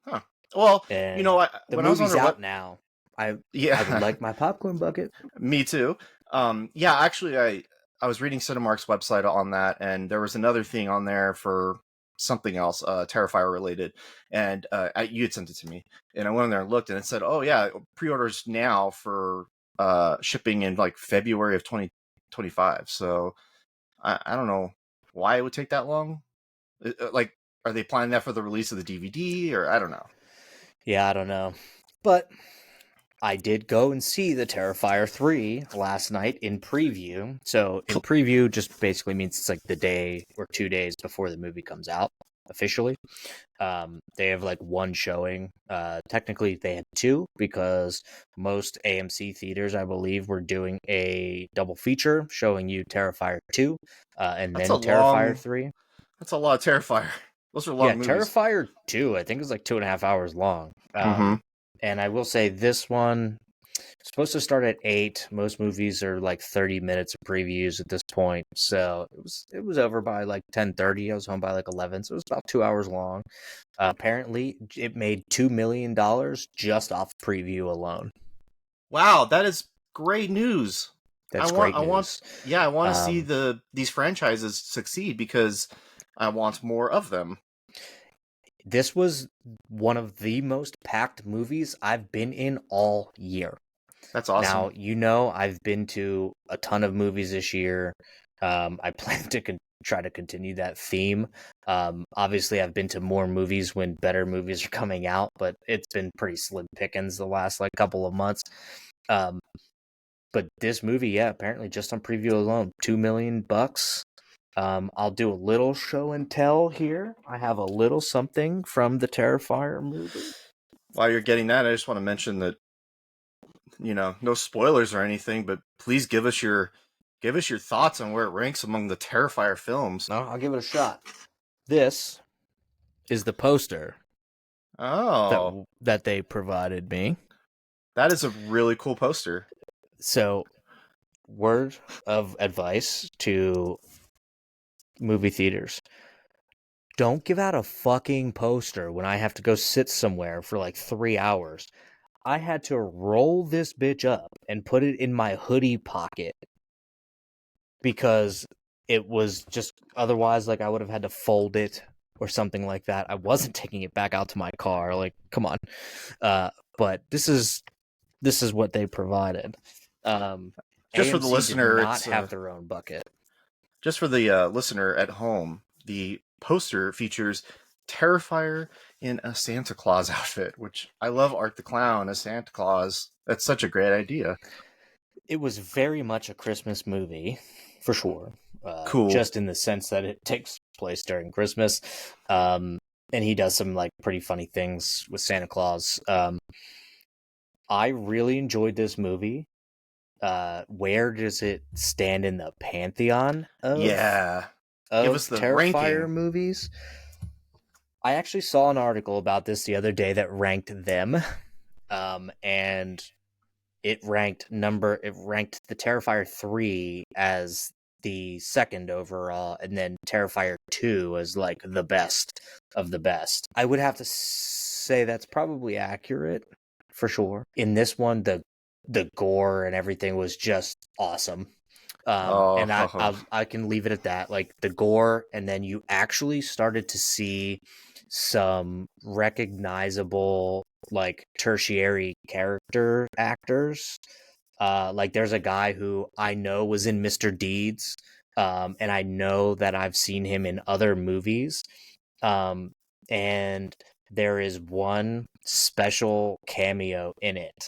Huh. Well, and the movie's out now. I would like my popcorn bucket. Me too. Yeah, actually, I was reading Cinemark's website on that, and there was another thing on there for something else, Terrifier related, and you had sent it to me, and I went in there and looked, and it said, "Oh yeah, pre-orders now for shipping in like February of 2025." So I don't know why it would take that long. Like, are they planning that for the release of the DVD, or I don't know? Yeah, I don't know, but I did go and see the Terrifier 3 last night in preview. So in preview just basically means it's like the day or 2 days before the movie comes out officially. They have like one showing. Technically they had two because most AMC theaters, I believe, were doing a double feature showing you Terrifier 2 and then Terrifier 3. That's a lot of Terrifier. Those are long movies. Terrifier 2, I think, is like 2.5 hours long. And I will say this one is supposed to start at 8. Most movies are like 30 minutes of previews at this point. So it was over by like 10:30. I was home by like 11. So it was about 2 hours long. Apparently, it made $2 million just off preview alone. Wow, that is great news. That's great news. I want to see these franchises succeed because I want more of them. This was one of the most packed movies I've been in all year. That's awesome. Now, I've been to a ton of movies this year. I plan to try to continue that theme. Obviously, I've been to more movies when better movies are coming out, but it's been pretty slim pickings the last like couple of months. But this movie, apparently just on preview alone, $2 million. I'll do a little show and tell here. I have a little something from the Terrifier movie. While you're getting that, I just want to mention that, no spoilers or anything, but please give us your thoughts on where it ranks among the Terrifier films. No, I'll give it a shot. This is the poster. Oh, that they provided me. That is a really cool poster. So, word of advice to movie theaters: don't give out a fucking poster when I have to go sit somewhere for like 3 hours. I had to roll this bitch up and put it in my hoodie pocket because it was just otherwise like I would have had to fold it or something like that, I wasn't taking it back out to my car. Like, come on. But this is what they provided. Just for the AMC did listener, not it's have their own bucket. just for the listener at home. The poster features Terrifier in a Santa Claus outfit, which I love. Art the Clown as Santa Claus. That's such a great idea. It was very much a Christmas movie, for sure. Cool. Just in the sense that it takes place during Christmas. And he does some like pretty funny things with Santa Claus. I really enjoyed this movie. Where does it stand in the pantheon Yeah. Give of us the Terrifier ranking. movies? I actually saw an article about this the other day that ranked them, and it ranked the Terrifier 3 as the second overall, and then Terrifier 2 as like the best of the best. I would have to say that's probably accurate for sure. In this one, the gore and everything was just awesome. And I can leave it at that. Like the gore, and then you actually started to see some recognizable like tertiary character actors. Like there's a guy who I know was in Mr. Deeds, and I know that I've seen him in other movies. And there is one special cameo in it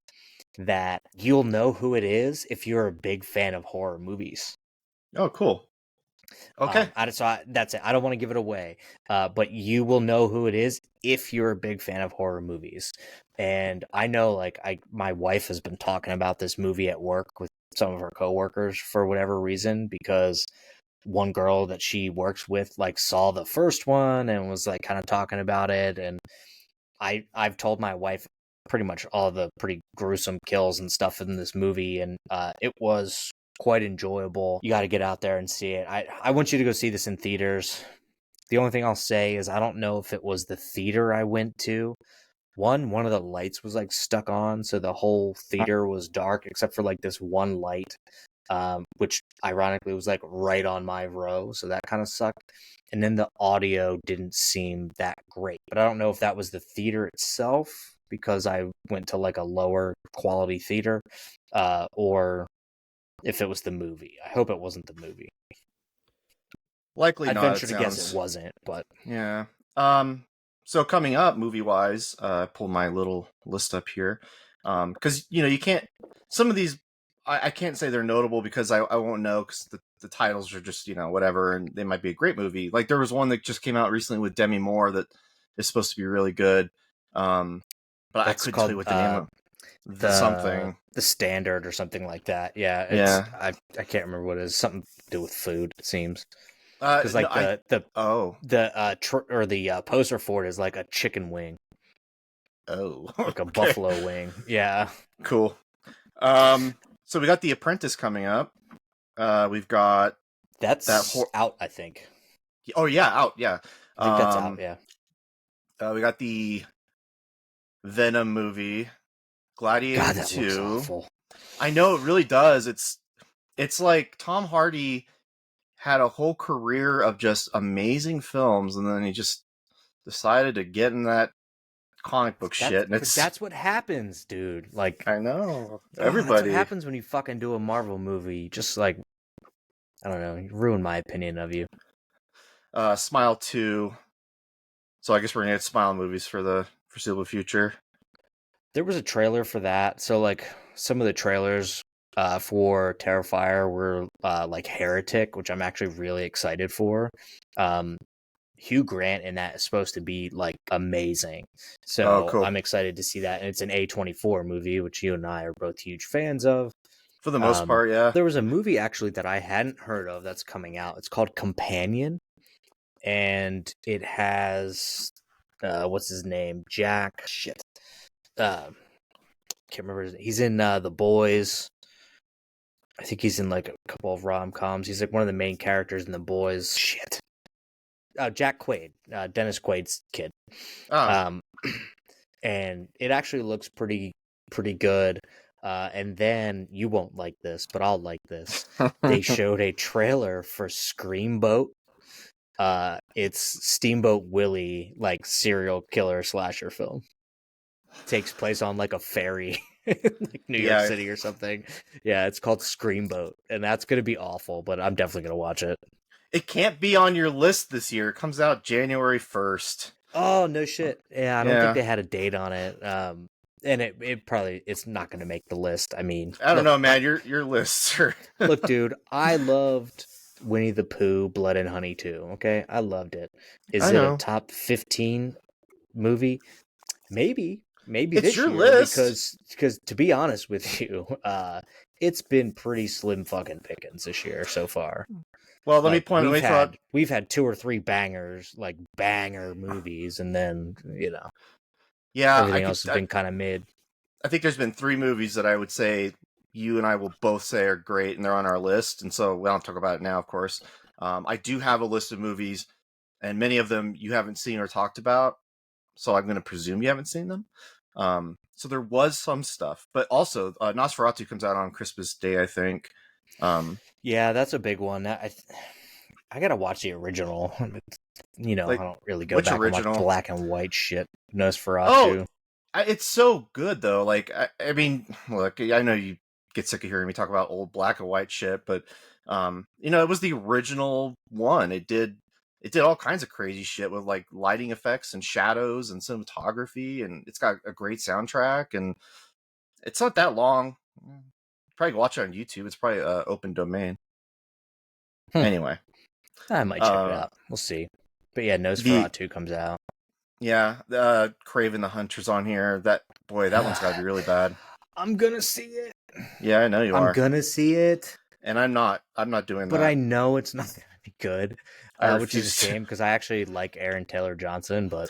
that you'll know who it is if you're a big fan of horror movies. Oh, cool. Okay. That's it. I don't want to give it away, but you will know who it is if you're a big fan of horror movies. And I know, like, my wife has been talking about this movie at work with some of her coworkers for whatever reason, because one girl that she works with like saw the first one and was like kind of talking about it, and I've told my wife pretty much all the pretty gruesome kills and stuff in this movie, and it was quite enjoyable. You got to get out there and see it. I want you to go see this in theaters. The only thing I'll say is I don't know if it was the theater I went to. One of the lights was like stuck on, so the whole theater was dark except for like this one light, which ironically was like right on my row, so that kind of sucked. And then the audio didn't seem that great, but I don't know if that was the theater itself because I went to like a lower quality theater, or if it was the movie. I hope it wasn't the movie. Likely I'd not. venture It to guess it sounds. wasn't, but Yeah. So coming up, movie wise, I pulled my little list up here. Because you can't. Some of these, I can't say they're notable because I won't know because the titles are just whatever, and they might be a great movie. Like there was one that just came out recently with Demi Moore that is supposed to be really good. But I that's couldn't tell you called what the name of the something. the Standard or something like that. Yeah, Yeah. I can't remember what it is. Something to do with food, it seems. Because No, like the oh poster for it is like a chicken wing, oh like a okay, buffalo wing. Yeah, cool. So we got The Apprentice coming up. We've got that that's out. I think. oh yeah, out, yeah. I think that's out. Yeah. We got the Venom movie, Gladiator God, that looks 2. awful. I know it really does. It's like Tom Hardy had a whole career of just amazing films, and then he just decided to get in that comic book shit. And But that's what happens, dude. Like, I know that's what everybody. happens when you fucking do a Marvel movie. Just like, I don't know, you ruin my opinion of you. Smile 2. So I guess we're gonna get Smile movies for the foreseeable future. There was a trailer for that. So like some of the trailers for Terrifier were like Heretic, which I'm actually really excited for. Hugh Grant in that is supposed to be like amazing. Oh, So cool. I'm excited to see that. And it's an A24 movie, which you and I are both huge fans of. For the most part, yeah. There was a movie actually that I hadn't heard of that's coming out. It's called Companion. And it has what's his name? Jack. Shit. Can't remember his name. He's in The Boys. I think he's in like a couple of rom-coms. He's like one of the main characters in The Boys. Shit. Jack Quaid, Dennis Quaid's kid. Oh. And it actually looks pretty good. And then you won't like this, but I'll like this. They showed a trailer for Screamboat. It's Steamboat Willie, like serial killer slasher film. Takes place on like a ferry, like New York Yeah, City or something. Yeah, it's called Screamboat, and that's gonna be awful. But I'm definitely gonna watch it. it can't be on your list this year. It comes out January 1st. Oh no shit. Yeah, I don't think Yeah, they had a date on it. And it probably it's not gonna make the list. I mean, I don't know, man. Your lists are. look, dude, I loved Winnie the Pooh, Blood and Honey too. Okay, I loved it. Is I it a know. top 15 movie? Maybe It's this your year list. because to be honest with you, it's been pretty slim fucking pickings this year so far. Well, let me Like point. Let me throw out. we've had 2 or 3 bangers, like banger movies, and then Yeah, everything else has been kind of mid. I think there's been 3 movies that I would say you and I will both say are great, and they're on our list. And so we don't talk about it now, of course. I do have a list of movies, and many of them you haven't seen or talked about. So I'm going to presume you haven't seen them. So there was some stuff, but also Nosferatu comes out on Christmas Day, I think. Yeah, that's a big one. I gotta watch the original. Like I don't really go which back on like original? black and white shit. Oh, Nosferatu. it's so good though. Like I mean, look, I know you get sick of hearing me talk about old black and white shit, but it was the original one. It did all kinds of crazy shit with like lighting effects and shadows and cinematography, and it's got a great soundtrack, and it's not that long. Probably watch it on YouTube. It's probably open domain. Anyway, I might check it out. We'll see. But yeah, the Nosferatu comes out. Craven the Hunter's on here. That one's got to be really bad. I'm gonna see it. Yeah, I know you I'm are. gonna see it. And I'm not doing but that. I know it's not gonna be good, which is a refuse. shame because I actually like Aaron Taylor Johnson, but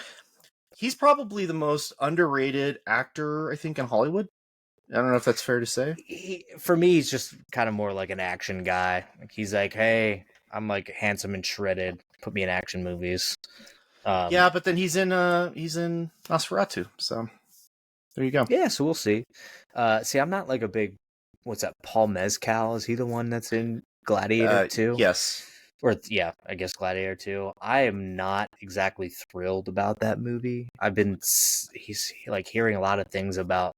He's probably the most underrated actor, I think, in Hollywood. I don't know if that's fair to say. for me, he's just kind of more like an action guy. Like he's like, hey, I'm like handsome and shredded. Put me in action movies. Yeah, but then he's in Nosferatu, so there you go. Yeah, so we'll see. See, I'm not like a big what's that? Paul Mezcal, is he the one that's in Gladiator 2? Yes. Or yeah, I guess Gladiator 2. I am not exactly thrilled about that movie. He's like hearing a lot of things about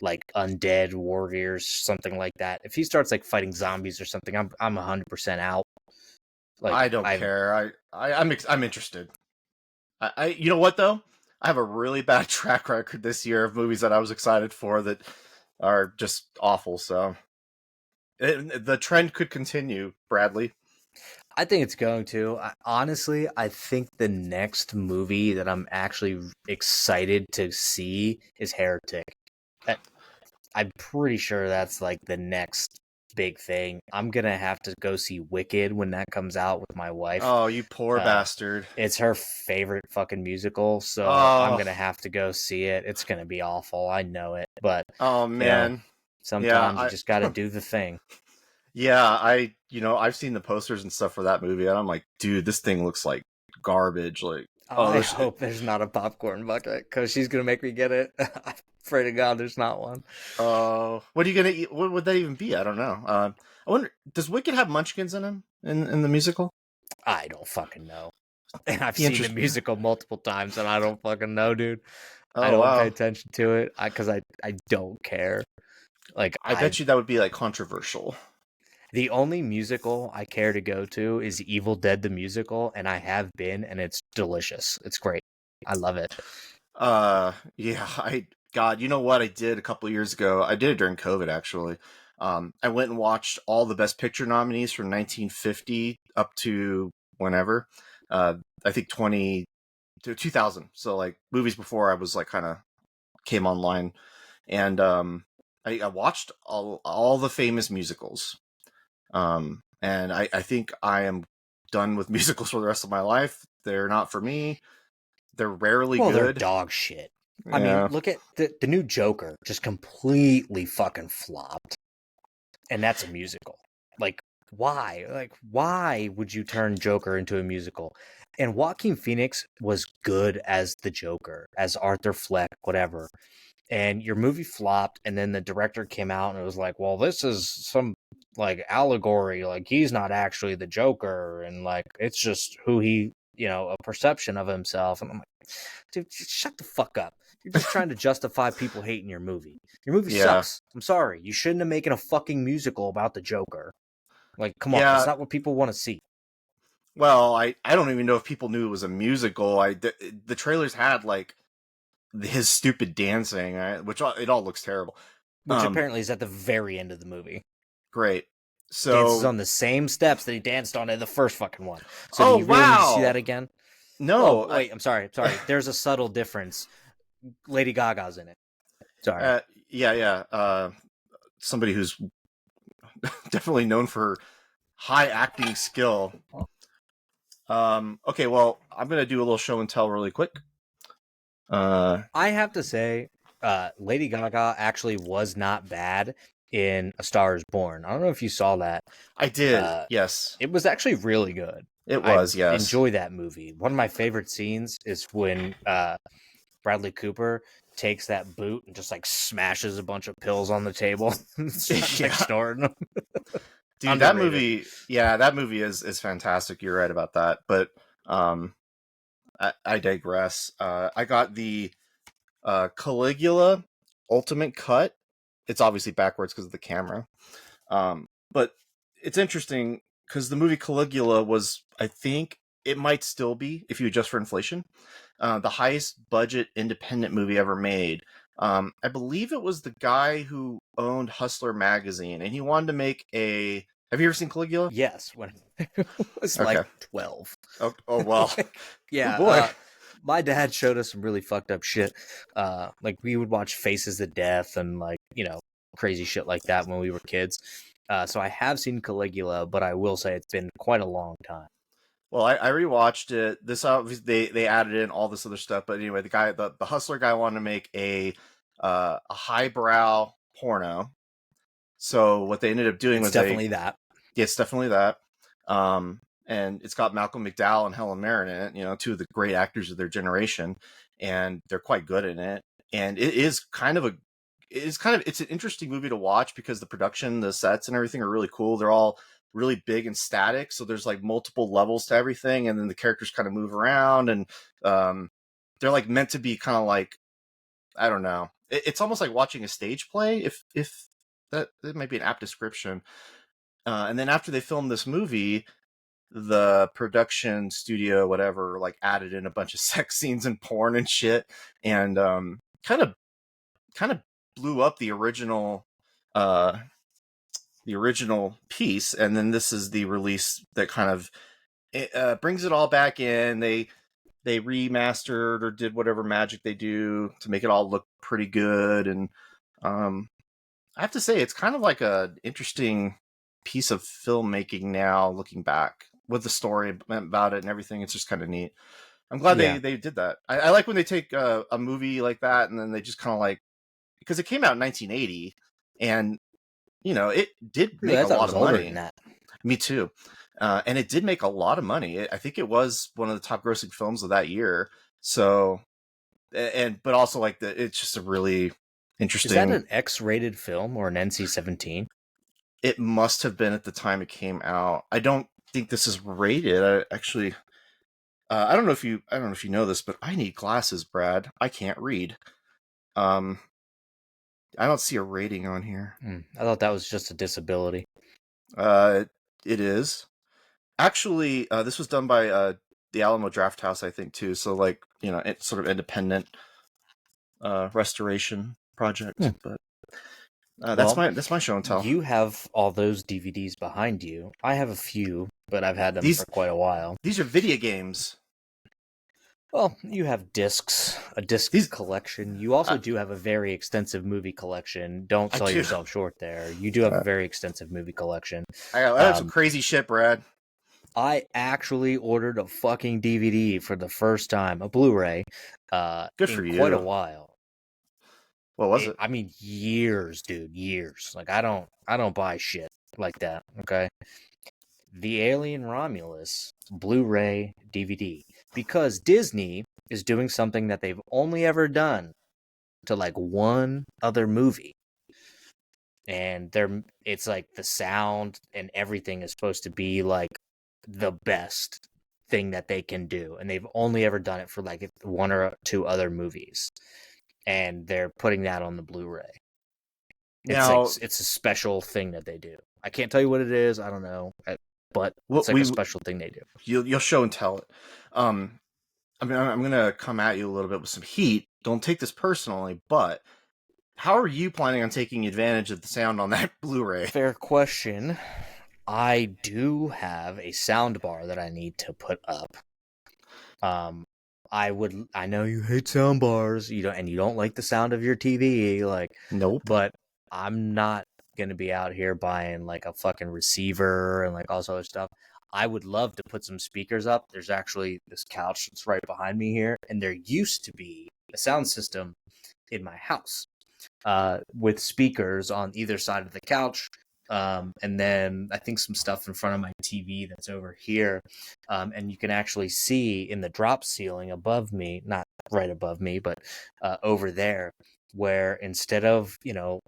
like undead warriors, something like that. If he starts like fighting zombies or something, I'm 100% out. Like I don't care. I'm interested. You know what though? I have a really bad track record this year of movies that I was excited for that are just awful. So the trend could continue, Bradley. I think it's going to. Honestly, I think the next movie that I'm actually excited to see is Heretic. I'm pretty sure that's like the next big thing. I'm gonna have to go see Wicked when that comes out with my wife. Oh, you poor bastard. It's her favorite fucking musical, so I'm gonna have to go see it. It's gonna be awful, I know it, but oh man, sometimes you just gotta do the thing. Yeah, I've seen the posters and stuff for that movie, and I'm like, dude, this thing looks like garbage. Like, I hope there's not a popcorn bucket because she's gonna make me get it. I pray to God there's not one. What are you gonna eat? What would that even be? I don't know. I wonder, does Wicked have munchkins in him in the musical? I don't fucking know. And I've seen the musical multiple times, and I don't fucking know, dude. I don't pay attention to it because I don't care. Like, I bet you that would be like controversial. The only musical I care to go to is Evil Dead the musical, and I have been, and it's delicious. It's great. I love it. Yeah, God, you know what I did a couple of years ago? I did it during COVID, actually. I went and watched all the Best Picture nominees from 1950 up to whenever. I think 2000. So like movies before I was like kind of came online, and I watched all the famous musicals. And I think I am done with musicals for the rest of my life. They're not for me. They're rarely good. They're dog shit. Yeah. I mean, look at the new Joker, just completely fucking flopped. And that's a musical. Like, why? Like, why would you turn Joker into a musical? And Joaquin Phoenix was good as the Joker, as Arthur Fleck, whatever. And your movie flopped, and then the director came out and it was like, well, this is some like allegory, like he's not actually the Joker, and like it's just who he, a perception of himself. And I'm like, dude, just shut the fuck up. You're just trying to justify people hating your movie. Your movie Yeah. sucks. I'm sorry. You shouldn't have making a fucking musical about the Joker. Like, come on, that's Yeah. not what people want to see. Well, I don't even know if people knew it was a musical. The trailers had like his stupid dancing, which it all looks terrible. Which apparently is at the very end of the movie. Great. Dances So, on the same steps that he danced on in the first fucking one. So oh do you really need to see wow, that again? no, Oh, wait, I'm sorry. There's a subtle difference. Lady Gaga's in it. Sorry. yeah. Somebody who's definitely known for high acting skill. Okay, well, I'm gonna do a little show and tell really quick. I have to say, Lady Gaga actually was not bad in A Star Is Born. I don't know if you saw that. I did, yes. It was actually really good. It I was, yes. enjoy that movie. One of my favorite scenes is when Bradley Cooper takes that boot and just like smashes a bunch of pills on the table and starts like snorting them. Dude, Underrated. that movie is fantastic. You're right about that. But I digress. I got the Caligula Ultimate Cut. It's obviously backwards because of the camera. But it's interesting because the movie Caligula was, I think it might still be, if you adjust for inflation, the highest budget independent movie ever made. I believe it was the guy who owned Hustler magazine, and he wanted to make a. Have you ever seen Caligula? Yes, when I was like 12. Oh well. Yeah. Oh boy. My dad showed us some really fucked up shit. Like we would watch Faces of Death and like, crazy shit like that when we were kids. So I have seen Caligula, but I will say it's been quite a long time. Well, I rewatched it. This obviously they added in all this other stuff, but anyway, the hustler guy wanted to make a highbrow porno. So what they ended up doing It's was definitely that. Yeah, it's definitely that. And it's got Malcolm McDowell and Helen Mirren in it, two of the great actors of their generation, and they're quite good in it. And it's an interesting movie to watch because the production, the sets and everything are really cool. They're all really big and static. So there's like multiple levels to everything. And then the characters kind of move around and, they're like meant to be kind of like, I don't know. It's almost like watching a stage play. If that might be an apt description. And then after they filmed this movie, the production studio, whatever, like added in a bunch of sex scenes and porn and shit, and kind of blew up the original piece. And then this is the release that kind of brings it all back in. They remastered or did whatever magic they do to make it all look pretty good. And I have to say, it's kind of like an interesting piece of filmmaking now, looking back with the story about it and everything. It's just kind of neat. I'm glad they did that. I like when they take a movie like that and then they just kind of like, because it came out in 1980 and it did make a lot of money. Me too. And it did make a lot of money. I think it was one of the top grossing films of that year. So, but also like it's just a really interesting. Is that an X-rated film or an NC-17? It must have been at the time it came out. I don't think this is rated. I don't know if you know this, but I need glasses, Brad. I can't read. I don't see a rating on here. I thought that was just a disability. It is. Actually, this was done by the Alamo Drafthouse, I think, too. So, like, it's sort of independent restoration project. But that's my show and tell. You have all those DVDs behind you. I have a few, but I've had them for quite a while. These are video games. Well, you have discs, a disc collection. You also do have a very extensive movie collection. Don't sell yourself short there. You do have a very extensive movie collection. I have some crazy shit, Brad. I actually ordered a fucking DVD for the first time, a Blu-ray, Good for you. Quite a while. What was it? I mean, years, dude, years. Like, I don't buy shit like that, okay? The Alien Romulus Blu-ray DVD. Because Disney is doing something that they've only ever done to, like, one other movie. and it's like the sound and everything is supposed to be like the best thing that they can do, and they've only ever done it for like one or two other movies, and they're putting that on the Blu-ray. It's like Now, it's a special thing that they do. I can't tell you what it is. I don't know, but it's what like a special thing they do. you'll show and tell it. I mean, I'm gonna come at you a little bit with some heat. Don't take this personally, but how are you planning on taking advantage of the sound on that Blu-ray? Fair question. I do have a sound bar that I need to put up. I know you hate sound bars, you don't like the sound of your TV, like, Nope. but I'm not gonna be out here buying like a fucking receiver and like all this other stuff. I would love to put some speakers up. There's actually this couch that's right behind me here, and there used to be a sound system in my house, with speakers on either side of the couch. And then I think some stuff in front of my TV that's over here. And you can actually see in the drop ceiling above me, not right above me, but over there, where instead of,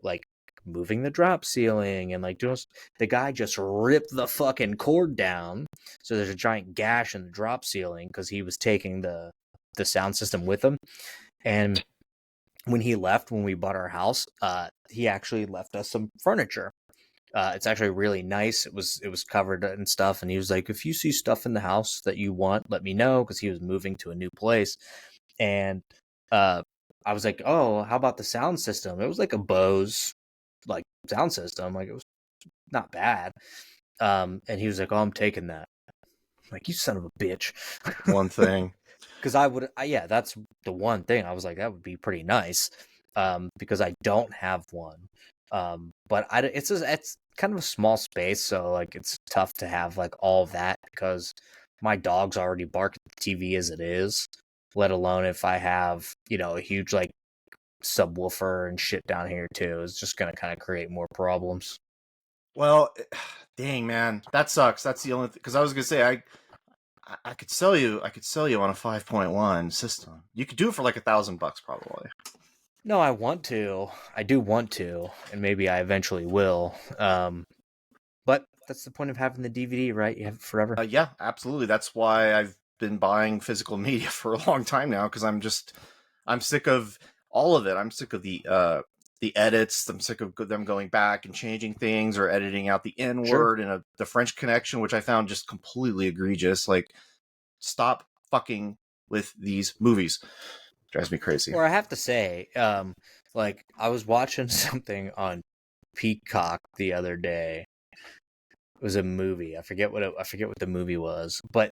like moving the drop ceiling and like doing, the guy just ripped the fucking cord down. So there's a giant gash in the drop ceiling because he was taking the sound system with him. And when he left, when we bought our house, he actually left us some furniture. It's actually really nice. It was covered and stuff, and he was like, "If you see stuff in the house that you want, let me know," because he was moving to a new place. And I was like, "Oh, how about the sound system?" It was like a Bose like sound system, like it was not bad. And he was like, "Oh, I'm taking that." I'm like, "You son of a bitch!" One thing. Because yeah, that's the one thing I was like, that would be pretty nice, because I don't have one, but it's kind of a small space, so like it's tough to have like all of that because my dogs already bark at the TV as it is, let alone if I have a huge like subwoofer and shit down here too. It's just gonna kind of create more problems. Well, dang man, that sucks. That's the only because I was gonna say I could sell you on a 5.1 system. You could do it for like $1,000 probably. No, I do want to, and maybe I eventually will. But that's the point of having the DVD, right? You have it forever. Yeah, absolutely. That's why I've been buying physical media for a long time now because I'm sick of all of it. I'm sick of the edits. I'm sick of them going back and changing things or editing out the N word and the French connection, which I found just completely egregious. Like, stop fucking with these movies. Drives me crazy. Or I have to say, like I was watching something on Peacock the other day. It was a movie. I forget what the movie was, but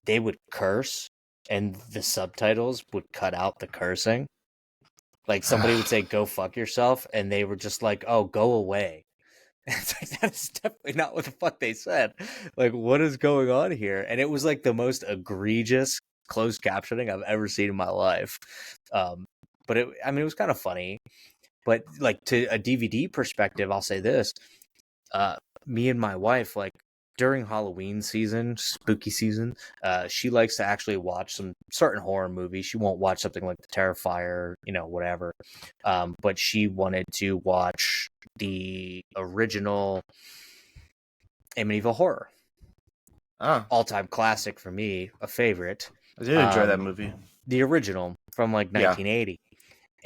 they would curse, and the subtitles would cut out the cursing. Like somebody would say, "Go fuck yourself," and they were just like, "Oh, go away." It's like that is definitely not what the fuck they said. Like, what is going on here? And it was like the most egregious closed captioning I've ever seen in my life. But it was kind of funny. But like to a DVD perspective, I'll say this: me and my wife, like during Halloween season, spooky season, she likes to actually watch some certain horror movies. She won't watch something like the Terrifier, whatever. But she wanted to watch the original Amityville Horror. All-time classic for me, a favorite. I did enjoy that movie. The original from like 1980. Yeah.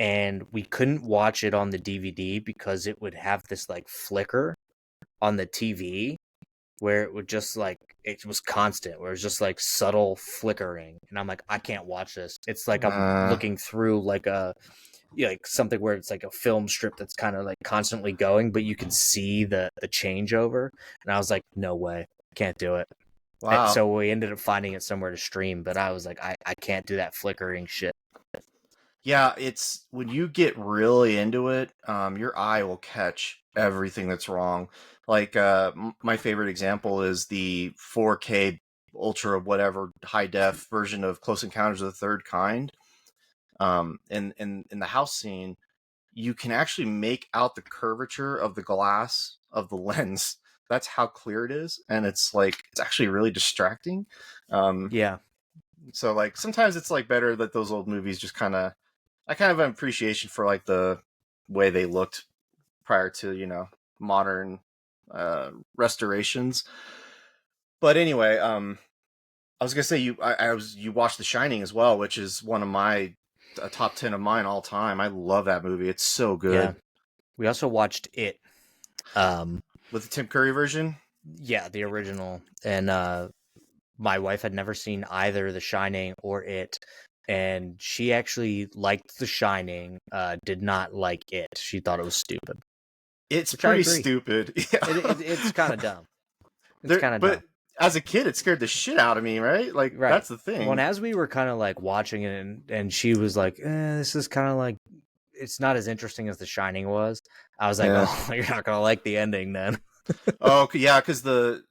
And we couldn't watch it on the DVD because it would have this like flicker on the TV where it would just like, it was constant, where it was just like subtle flickering. And I'm like, I can't watch this. It's like I'm looking through like like something where it's like a film strip that's kind of like constantly going, but you can see the changeover. And I was like, no way, can't do it. Wow. And so we ended up finding it somewhere to stream, but I was like, I can't do that flickering shit. Yeah, it's when you get really into it, your eye will catch everything that's wrong. Like my favorite example is the 4K ultra whatever high def version of Close Encounters of the Third Kind. In the house scene, you can actually make out the curvature of the glass of the lens. That's how clear it is, and it's actually really distracting. Yeah. So like sometimes it's like better that those old movies just I kind of have an appreciation for like the way they looked prior to modern restorations. But anyway, I was gonna say you watched The Shining as well, which is one of my top 10 of mine all time. I love that movie. It's so good. Yeah. We also watched It. With the Tim Curry version? Yeah, the original. And my wife had never seen either The Shining or It, and she actually liked The Shining, did not like It. She thought it was stupid. It's pretty stupid. Yeah. It's kind of dumb. It's kind of but dumb. as a kid, it scared the shit out of me, right? Like, Right. that's the thing. Well, and as we were kind of like watching it, and she was like, this is kind of like, it's not as interesting as The Shining was. I was like, oh, you're not going to like the ending then. Oh, yeah, because it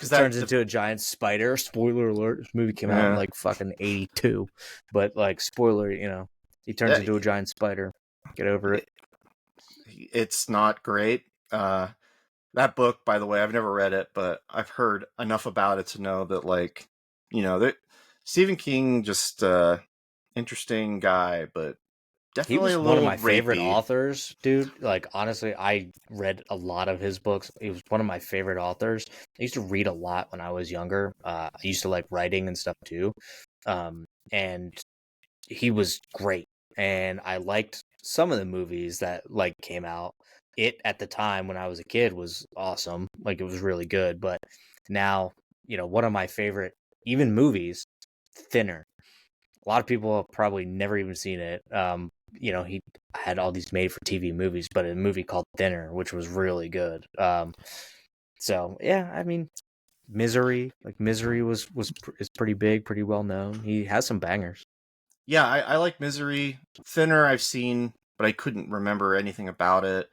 turns into a giant spider. Spoiler alert: this movie came out in like fucking 82, but like spoiler, he turns into a giant spider. Get over it. It's not great. That book, by the way, I've never read it, but I've heard enough about it to know that, like, Stephen King, just interesting guy, but definitely he was one of my favorite authors, dude. Like, honestly, I read a lot of his books. He was one of my favorite authors. I used to read a lot when I was younger. I used to like writing and stuff too. And he was great. And I liked some of the movies that like came out. It at the time when I was a kid was awesome. Like, it was really good. But now, one of my favorite even movies, Thinner. A lot of people have probably never even seen it. He had all these made for TV movies, but a movie called Thinner, which was really good. So yeah, I mean, Misery is pretty big, pretty well known. He has some bangers. Yeah, I like Misery. Thinner I've seen, but I couldn't remember anything about it.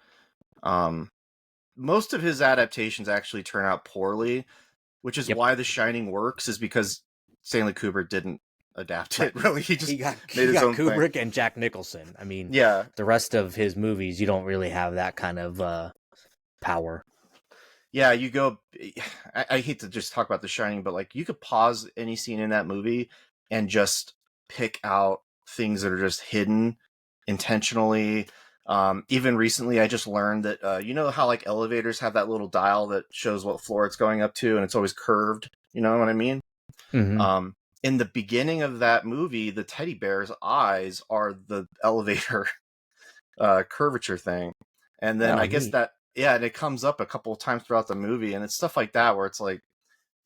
Most of his adaptations actually turn out poorly, which is why The Shining works, is because Stanley Kubrick didn't adapt it, really. He got made his own Kubrick thing. and Jack Nicholson. I mean, yeah, the rest of his movies, you don't really have that kind of power. Yeah, you go. I hate to just talk about The Shining, but like, you could pause any scene in that movie and just pick out things that are just hidden intentionally. Even recently, I just learned that you know how like elevators have that little dial that shows what floor it's going up to, and it's always curved. You know what I mean? Mm-hmm. In the beginning of that movie, the teddy bear's eyes are the elevator curvature thing, and then I guess that and it comes up a couple of times throughout the movie, and it's stuff like that where it's like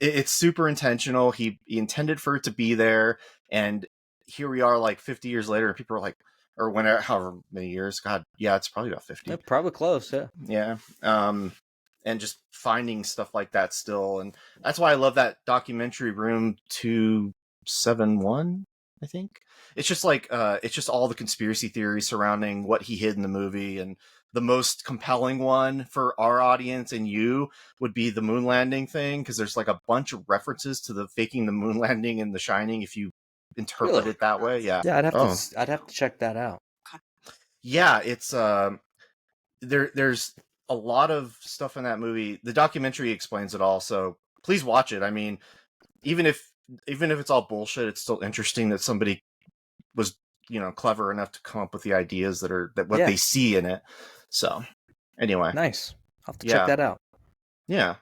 it's super intentional. He intended for it to be there, and here we are, like 50 years later, and people are like, or whenever, however many years, God, yeah, it's probably about 50. Yeah, probably close, yeah. And just finding stuff like that still, and that's why I love that documentary Room 271. I think it's just like it's just all the conspiracy theories surrounding what he hid in the movie, and the most compelling one for our audience and you would be the moon landing thing, because there's like a bunch of references to the faking the moon landing in The Shining if you interpret it that way. Yeah, I'd have to check that out. Yeah, it's there's a lot of stuff in that movie. The documentary explains it all, so please watch it. I mean, even if it's all bullshit, it's still interesting that somebody was clever enough to come up with the ideas that they see in it. So anyway, nice. I'll have to check that out. Yeah.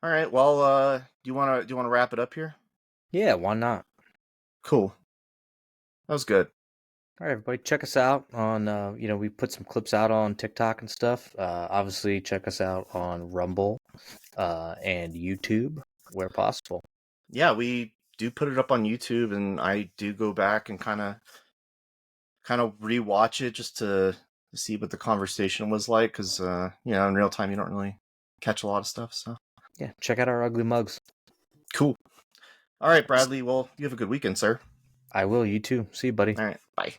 All right. Well, do you want to wrap it up here? Yeah, why not? Cool. That was good. All right, everybody, check us out on we put some clips out on TikTok and stuff. Obviously, check us out on Rumble and YouTube where possible. Yeah, we do put it up on YouTube, and I do go back and kind of rewatch it just to see what the conversation was like, because in real time you don't really catch a lot of stuff. So yeah, check out our ugly mugs. Cool. All right, Bradley. Well, you have a good weekend, sir. I will. You too. See you, buddy. All right. Bye.